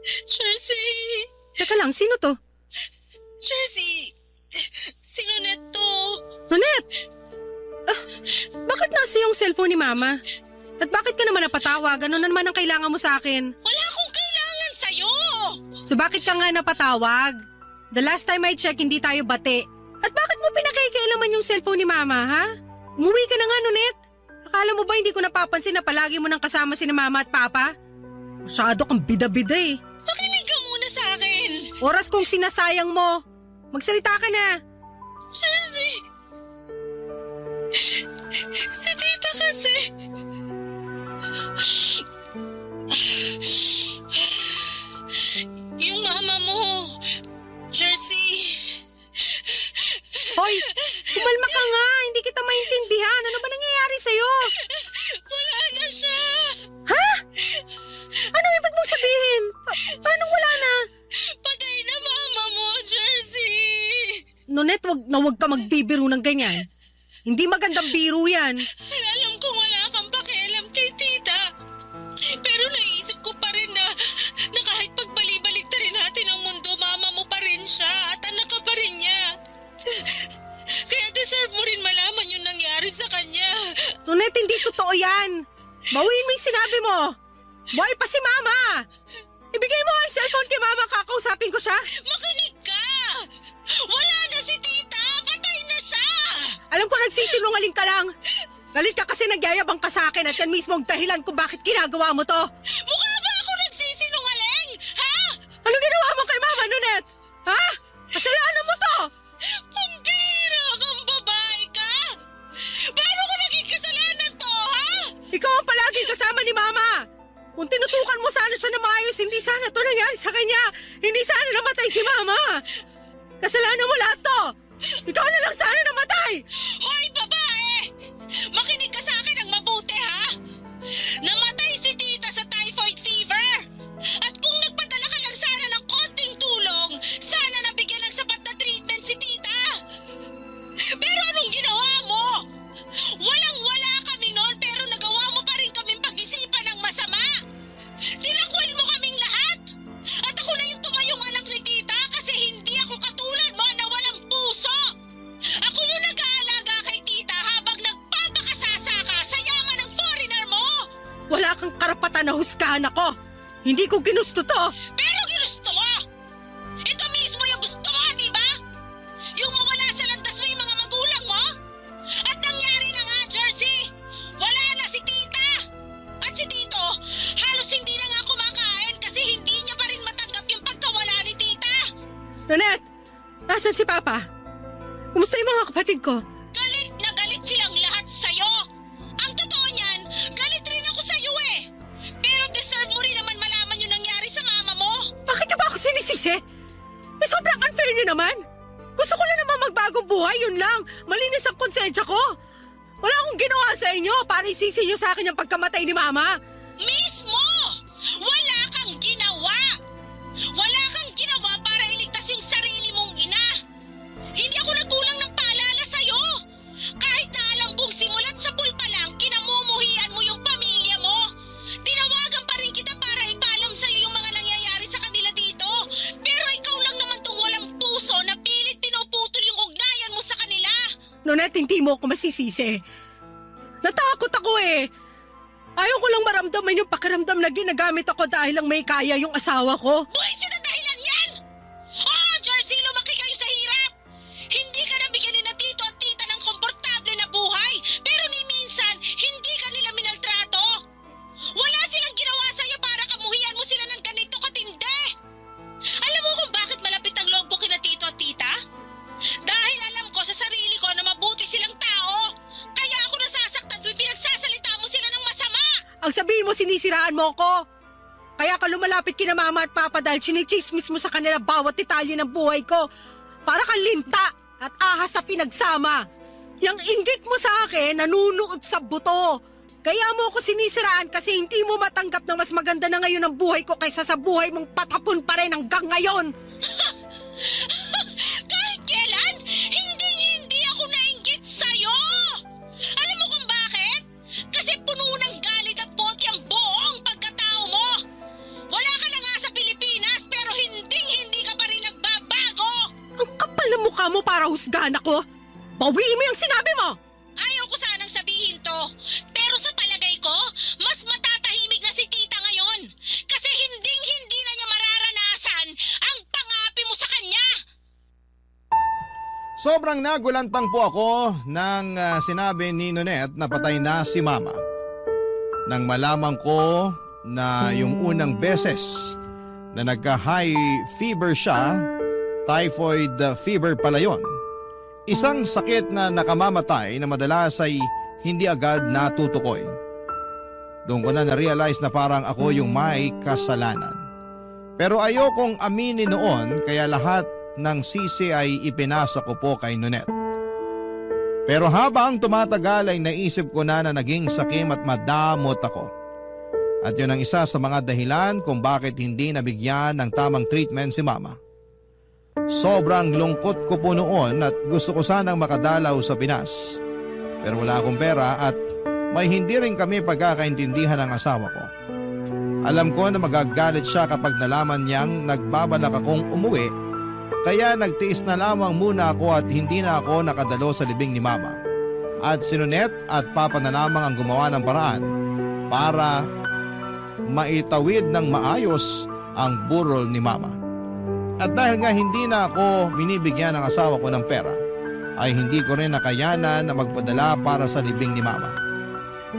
Jersey! Teka lang, sino to? Jersey! Sino neto? Nonet! Bakit nasa yung cellphone ni Mama? At bakit ka naman napatawag? Ano na naman ang kailangan mo sa akin? Wala akong kailangan sa'yo! So bakit ka nga napatawag? The last time I check, hindi tayo bate. At bakit mo pinakikailaman yung cellphone ni Mama, ha? Umuwi ka na nga, Nonet. Akala mo ba hindi ko napapansin na palagi mo nang kasama si Mama at Papa? Masyado kang bida-bida eh. Makinig ka muna sa akin! Oras kong sinasayang mo. Magsalita ka na. Jersey! Si tita kasi... Yung mama mo, Jersey... Hoy, kumalma ka nga. Hindi kita maintindihan. Ano ba nangyayari sa'yo? Wala na siya! Ha? Ano ibig mong sabihin? Paano wala na? Patay na mama mo, Jersey! Nonet, wag ka magbibiro ng ganyan. Hindi magandang biro yan. Alam kong wala kang pakialam kay tita. Pero naisip ko pa rin na kahit pagbali-balik rin natin ang mundo, mama mo pa rin siya at anak ka pa rin niya. Kaya deserve mo rin malaman yung nangyari sa kanya. Nonet, hindi totoo yan. Bawiin mo yung sinabi mo. Buhay pa si Mama. Ibigay mo ang cellphone kay Mama, kakausapin ko siya. Makinig ka! Wala na si tita! Patay na siya! Alam ko nagsisinungaling ka lang. Galit ka kasi nagyayabang ka sa akin at yan mismo ang dahilan kung bakit ginagawa mo to. Mukha ba ako nagsisinungaling? Ha? Ano ginawa mo kay Mama, Nonet? Ha? Kasalanan mo to. Pambira kang babae ka! Paano ko naging kasalanan to, ha? Ikaw ang palaging kasama ni Mama. Kung tinutukan mo sana siya na maayos, hindi sana to nangyari sa kanya. Hindi sana namatay si Mama. Kasalanan mo lahat to. Ikaw na lang sana namatay. Hoy, babae! Makinig ka sa akin ng mabuti, ha? Namatay si tita sa typhoid fever. At kung nagpadala ka lang sana ng konting tulong, sana nabigyan ng sapat na treatment si tita. Pero anong ginawa mo? Walang-wala kami noon pero nagawa mo pa rin kaming pag-isipan ng masama. Tinakwil mo kaming lahat. At ako na yung tumayong anak ni tita kasi hindi ako katulad mo na walang puso. Ako yung nag-aalaga kay tita habang nagpapakasasa ka sa yaman ng foreigner mo. Wala kang karapatan na husgahan ako. Hindi ko ginusto to. Pero ginusto mo! Ito mismo yung gusto mo, di ba? Yung mawala sa landas mo yung mga magulang mo? At nangyari na nga, Jersey! Wala na si tita! At si tito, halos hindi na nga kumakain kasi hindi niya pa rin matanggap yung pagkawala ni tita! Nonet, nasan si Papa? Kumusta yung mga kapatid ko? Galit na galit silang lahat sa'yo! Ang totoo niyan, galit rin ako sa'yo eh! Pero deserve mo rin naman malaman yung nangyari sa mama mo! Bakit niyo ba ako sinisisi? Eh, sobrang unfair niyo naman. Gusto ko lang naman magbagong buhay, yun lang. Malinis ang konsensya ko. Wala akong ginawa sa inyo para isisi niyo sa akin yung pagkamatay ni Mama. Mismo! Wala kang ginawa! Wala kang ginawa para iligtas yung sarili mong ina! Hindi ako nagkulang ng paalala sa'yo! Kahit na alam kong simulat sa pulpa lang, kinamumuhian mo yung pamilya mo! Tinawagan pa rin kita para ipaalam sa'yo yung mga nangyayari sa kanila dito! Pero ikaw lang naman tong walang puso na pilit pinuputol yung ugnayan mo sa kanila! Nonet, hindi mo ako masisisi. Natakot ako eh. Ayaw ko lang maramdaman yung pakiramdam na ginagamit ako dahil lang may kaya yung asawa ko. Buwisit na dahilan yan! Oo, Jersey, lumaki kayo sa hirap! Hindi ka nabigyan ni na tito at tita ng komportable na buhay, pero ni minsan, hindi ka nila minaltrato! Wala silang ginawa sa'yo para kamuhian mo sila ng ganito katindi! Alam mo kung bakit malapit ang loob ko kina tito at tita? Dahil alam ko sa sarili ko na mabuti silang tao! Kaya ako nasasaktan tuwing pinagsasalita mo sila ng masama! Ang sabihin mo, sinisiraan mo ko. Kaya ka lumalapit kina Mama at Papa dahil chinichismis mo sa kanila bawat detalye ng buhay ko. Para kang linta at ahas sa pinagsama. Yang inggit mo sa akin, nanunuot sa buto. Kaya mo ako sinisiraan kasi hindi mo matanggap na mas maganda na ngayon ang buhay ko kaysa sa buhay mong patapon pa rin hanggang ngayon. Kahit kailan, hindi ako nainggit sa'yo! Alam mo kung bakit? Kasi puno ng galit at poti ang buong pagkatao mo! huhusgahan ako? Bawiin mo yung sinabi mo! Ayaw ko sanang sabihin to, pero sa palagay ko, mas matatahimik na si tita ngayon. Kasi hinding-hindi na niya mararanasan ang pangapi mo sa kanya. Sobrang nagulantang po ako nang sinabi ni Nonette na patay na si Mama. Nang malaman ko na yung unang beses na nagka-high fever siya, typhoid fever pala yun. Isang sakit na nakamamatay na madalas ay hindi agad natutukoy. Doon ko na na-realize na parang ako yung may kasalanan. Pero ayokong aminin noon kaya lahat ng sisi ay ipinasa ko po kay Nonette. Pero habang tumatagal ay naisip ko na naging sakim at madamot ako. At yun ang isa sa mga dahilan kung bakit hindi nabigyan ng tamang treatment si Mama. Sobrang lungkot ko po noon at gusto ko sanang makadalaw sa Pinas. Pero wala akong pera at may hindi rin kami pagkakaintindihan ng asawa ko. Alam ko na magagalit siya kapag nalaman niyang nagbabalak akong umuwi. Kaya nagtiis na lamang muna ako at hindi na ako nakadalo sa libing ni Mama. At si Nonette at Papa na lamang ang gumawa ng paraan para maitawid ng maayos ang burol ni Mama. At dahil nga hindi na ako binibigyan ng asawa ko ng pera, ay hindi ko rin nakayanan na magpadala para sa libing ni Mama.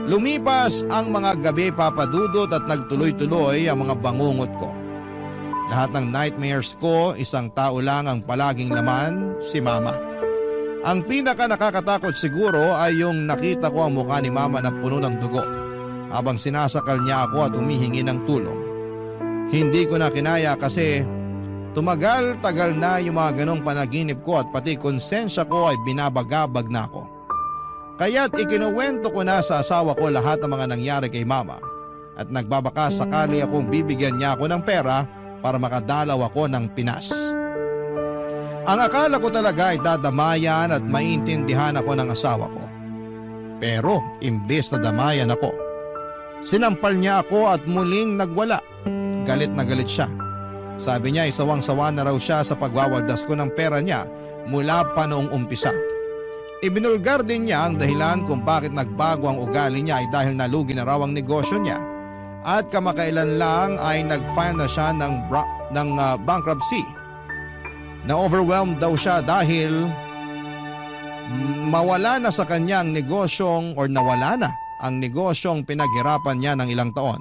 Lumipas ang mga gabi, Papa Dudut, at nagtuloy-tuloy ang mga bangungot ko. Lahat ng nightmares ko, isang tao lang ang palaging laman, si Mama. Ang pinaka nakakatakot siguro ay yung nakita ko ang mukha ni Mama na puno ng dugo habang sinasakal niya ako at humihingi ng tulong. Hindi ko na kinaya kasi tumagal-tagal na yung mga ganong panaginip ko at pati konsensya ko ay binabagabag na ako. Kaya't ikinuwento ko na sa asawa ko lahat ng mga nangyari kay Mama at nagbabaka sakali akong bibigyan niya ako ng pera para makadalaw ako ng Pinas. Ang akala ko talaga ay dadamayan at maintindihan ako ng asawa ko. Pero imbes na damayan ako, sinampal niya ako at muling nagwala. Galit na galit siya. Sabi niya isawang-sawa na raw siya sa pagwawaldas ko ng pera niya mula pa noong umpisa. Ibinulgar din niya ang dahilan kung bakit nagbago ang ugali niya ay dahil nalugi na raw ang negosyo niya. At kamakailan lang ay nag-file na siya ng bankruptcy. Na-overwhelmed daw siya dahil mawala na sa kanyang negosyong or nawala na ang negosyong pinaghirapan niya ng ilang taon.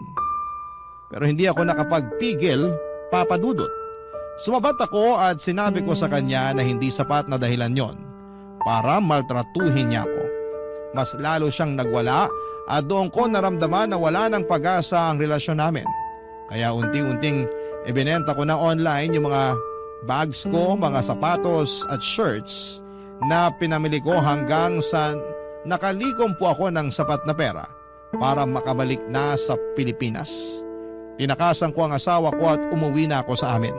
Pero hindi ako nakapagpigil, Papa Dudut. Sumabat ako at sinabi ko sa kanya na hindi sapat na dahilan yon para maltratuhin niya ako. Mas lalo siyang nagwala at doon ko naramdaman na wala ng pag-asa ang relasyon namin. Kaya unting-unting ibinenta ko na online yung mga bags ko, mga sapatos at shirts na pinamili ko hanggang sa nakalikom po ako ng sapat na pera para makabalik na sa Pilipinas. Tinakasan ko ang asawa ko at umuwi na ako sa amin.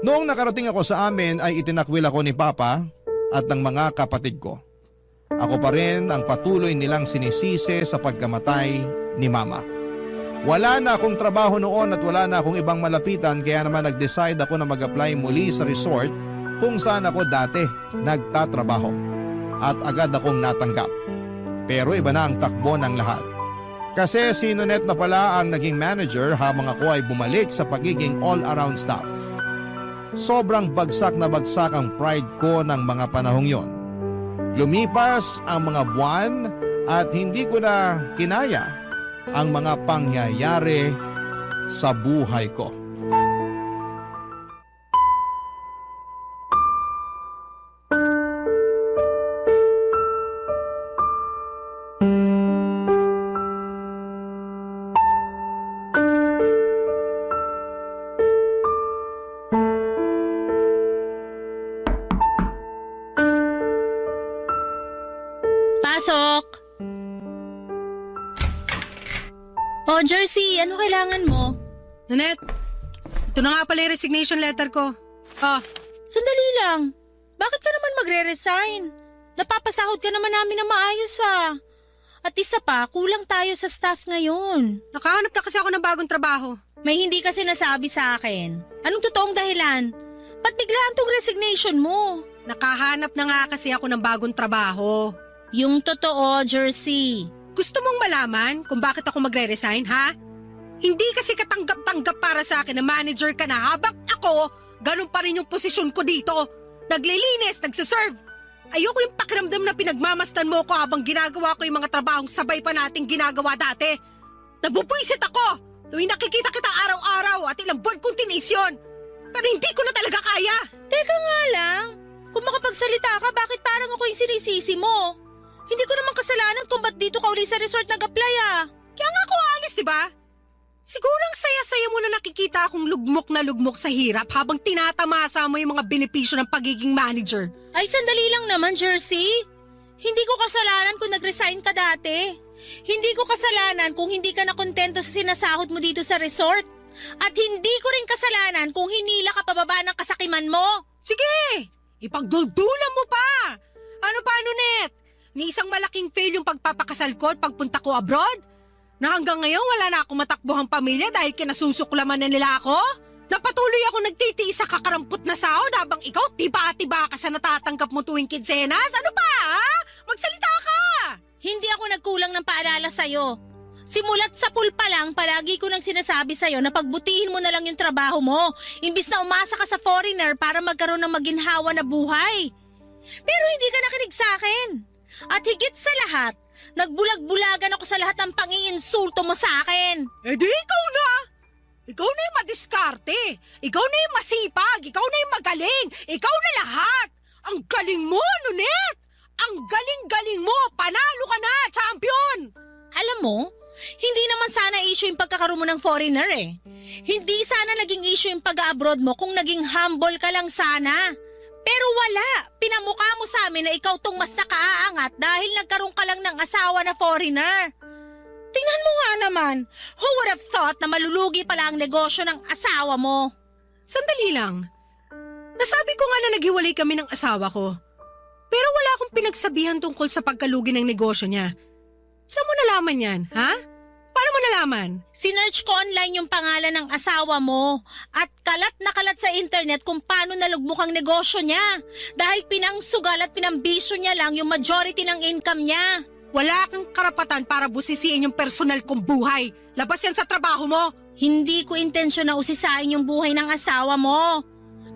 Noong nakarating ako sa amin ay itinakwil ako ni Papa at ng mga kapatid ko. Ako pa rin ang patuloy nilang sinisisi sa pagkamatay ni Mama. Wala na akong trabaho noon at wala na akong ibang malapitan kaya naman nag-decide ako na mag-apply muli sa resort kung saan ako dati nagtatrabaho. At agad akong natanggap. Pero iba na ang takbo ng lahat. Kasi si Nonette na pala ang naging manager habang ako ay bumalik sa pagiging all-around staff. Sobrang bagsak na bagsak ang pride ko ng mga panahong yon. Lumipas ang mga buwan at hindi ko na kinaya ang mga pangyayari sa buhay ko. Pasok! Oh, Jersey, ano kailangan mo? Nonette, ito na nga pala yung resignation letter ko. Sandali lang. Bakit ka naman magre-resign? Napapasahod ka naman namin na maayos At isa pa, kulang tayo sa staff ngayon. Nakahanap na kasi ako ng bagong trabaho. May hindi kasi nasabi sa akin. Anong totoong dahilan? Ba't biglaan tong resignation mo? nakahanap na nga kasi ako ng bagong trabaho. Yung totoo, Jersey. Gusto mong malaman kung bakit ako magre-resign, ha? Hindi kasi katanggap-tanggap para sa akin na manager ka na habang ako, ganun pa rin yung posisyon ko dito. Naglilinis, nagsiserve. Ayoko yung pakiramdam na pinagmamastan mo ko habang ginagawa ko yung mga trabahong sabay pa nating ginagawa dati. Nabubwisit ako tuwing nakikita kita araw-araw at ilang buwan kong tiniis yun. Pero hindi ko na talaga kaya. Teka nga lang, kung makapagsalita ka, bakit parang ako yung sinisisi mo? Hindi ko naman kasalanan kung ba't dito ka uli sa resort nag-apply Kaya nga ako alis, di ba? Siguro ang saya-saya mo na nakikita akong lugmok sa hirap habang tinatamasa mo yung mga benepisyo ng pagiging manager. Ay, sandali lang naman, Jersey. Hindi ko kasalanan kung nag-resign ka dati. Hindi ko kasalanan kung hindi ka nakontento sa sinasahod mo dito sa resort. At hindi ko rin kasalanan kung hinila ka pababa ng kasakiman mo. Sige, ipagduldulan mo pa. Ano pa, Nunet? Ni isang malaking fail yung pagpapakasal ko at pagpunta ko abroad? Na hanggang ngayon wala na akong matakbuhang pamilya dahil kinasusuklaman na nila ako? Napatuloy ako nagtitiis sa kakarampot na sahod habang ikaw tiba-tiba ka sa natatanggap mo tuwing kinsenas? Ano pa, ha? Magsalita ka! Hindi ako nagkulang ng paalala sa'yo. Simulat sa pool pa lang, palagi ko nang sinasabi sa'yo na pagbutihin mo na lang yung trabaho mo, imbis na umasa ka sa foreigner para magkaroon ng maginhawa na buhay. Pero hindi ka nakinig sa akin. At higit sa lahat, nagbulag-bulagan ako sa lahat ng pang-iinsulto mo sa akin. Eh di ikaw na! Ikaw na yung madiskarte. Ikaw na yung masipag. Ikaw na yung magaling. Ikaw na lahat. Ang galing mo, Nunet! Ang galing-galing mo! Panalo ka na, champion! Alam mo, hindi naman sana issue yung pagkakaroon mo ng foreigner eh. Hindi sana naging issue yung pag-abroad mo kung naging humble ka lang sana. Pero wala, pinamukha mo sa amin na ikaw tong mas nakaaangat dahil nagkaroon ka lang ng asawa na foreigner. Tingnan mo nga naman, who would have thought na malulugi pala ang negosyo ng asawa mo? Sandali lang. Nasabi ko nga na naghiwalay kami ng asawa ko. Pero wala akong pinagsabihan tungkol sa pagkalugi ng negosyo niya. Saan mo nalaman yan, ha? Paano mo nalaman? Sinearch ko online yung pangalan ng asawa mo at kalat na kalat sa internet kung paano nalugmok ang negosyo niya dahil pinangsugal at pinambisyo niya lang yung majority ng income niya. Wala kang karapatan para busisiin yung personal kong buhay. Labas yan sa trabaho mo. Hindi ko intensyon na usisain yung buhay ng asawa mo.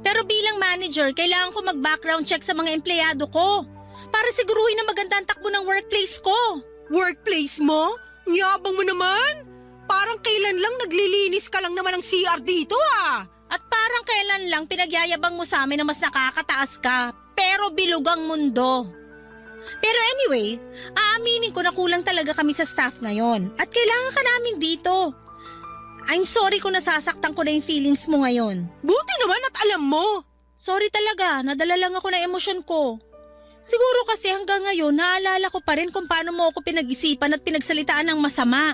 Pero bilang manager, kailangan ko mag-background check sa mga empleyado ko para siguruhin na maganda ang takbo ng workplace ko. Workplace mo? Yabang mo naman. Parang kailan lang naglilinis ka lang naman ng CR dito ah. At parang kailan lang pinagyayabang mo sa amin na mas nakakataas ka, pero bilog ang mundo. Pero anyway, aaminin ko na kulang talaga kami sa staff ngayon at kailangan ka namin dito. I'm sorry kung nasasaktan ko na yung feelings mo ngayon. Buti naman at alam mo. Sorry talaga, nadala lang ako ng emosyon ko. Siguro kasi hanggang ngayon naalala ko pa rin kung paano mo ako pinag-isipan at pinagsalitaan ng masama.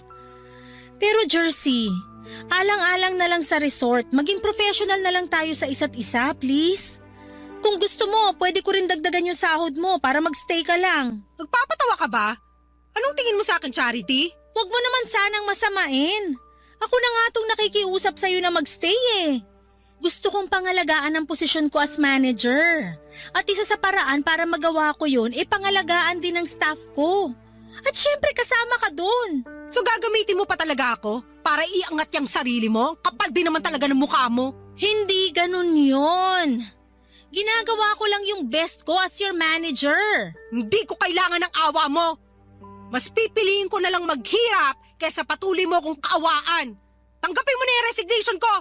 Pero Jersey, alang-alang na lang sa resort, maging professional na lang tayo sa isa't isa, please. Kung gusto mo, pwede ko rin dagdagan yung sahod mo para magstay ka lang. Magpapatawa ka ba? Anong tingin mo sa akin, Charity? Huwag mo naman sanang masamain. Ako na nga itong nakikiusap sa'yo na magstay eh. Gusto kong pangalagaan ang posisyon ko as manager. At isa sa paraan para magawa ko yun, pangalagaan din ng staff ko. At syempre kasama ka dun. So gagamitin mo pa talaga ako para iangat yung sarili mo? Kapal din naman talaga ng mukha mo. Hindi ganun yun. Ginagawa ko lang yung best ko as your manager. Hindi ko kailangan ng awa mo. Mas pipiliin ko na lang maghirap kaysa patuloy mo kong kaawaan. Tanggapin mo na yung resignation ko.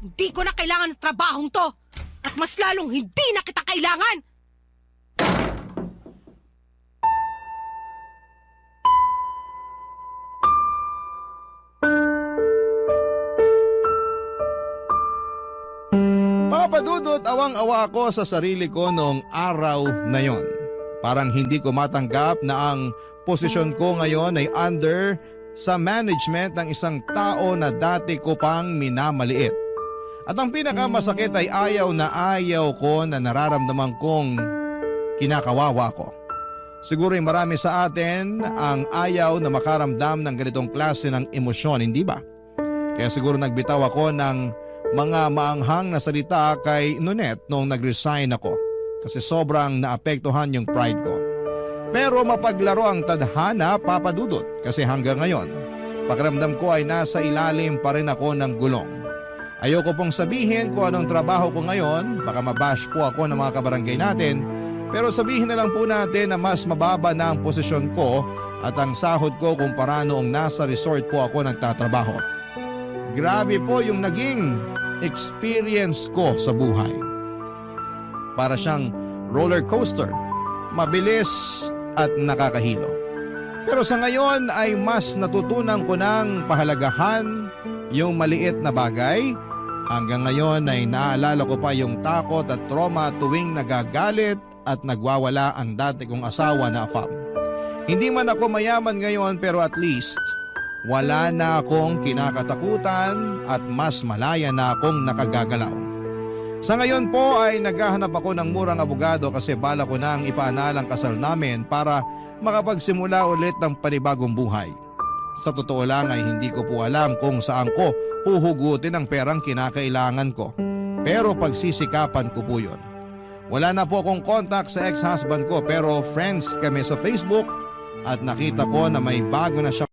Hindi ko na kailangan ng trabahong to. At mas lalong hindi na kita kailangan. Papadudot awang-awa ko sa sarili ko noong araw na yon. Parang hindi ko matanggap na ang posisyon ko ngayon ay under sa management ng isang tao na dati ko pang minamaliit. At ang pinakamasakit ay ayaw ko na nararamdaman kong kinakawawa ko. Siguro ay marami sa atin ang ayaw na makaramdam ng ganitong klase ng emosyon, hindi ba? Kaya siguro nagbitaw ako ng mga maanghang na salita kay Nunet noong nag-resign ako. kasi sobrang naapektuhan yung pride ko. Pero mapaglaro ang tadhana, Papa Dudut, kasi hanggang ngayon, pakiramdam ko ay nasa ilalim pa rin ako ng gulong. Ayoko pong sabihin kung anong trabaho ko ngayon, baka mabash po ako ng mga kabarangay natin, pero sabihin na lang po natin na mas mababa na ang posisyon ko at ang sahod ko kumpara noong nasa resort po ako nagtatrabaho. Grabe po yung naging experience ko sa buhay. Para siyang roller coaster, mabilis at nakakahilo. Pero sa ngayon ay mas natutunan ko ng pahalagahan yung maliit na bagay. Hanggang ngayon ay naaalala ko pa yung takot at trauma tuwing nagagalit at nagwawala ang dati kong asawa na Afam. Hindi man ako mayaman ngayon pero at least wala na akong kinakatakutan at mas malaya na akong nakagagalaw. Sa ngayon po ay naghahanap ako ng murang abogado kasi bala ko nang ipaanal ang kasal namin para makapagsimula ulit ng panibagong buhay. Sa totoo lang ay hindi ko po alam kung saan ko huhugutin ang perang kinakailangan ko. Pero pagsisikapan ko po yun. Wala na po akong contact sa ex-husband ko pero friends kami sa Facebook at nakita ko na may bago na siyang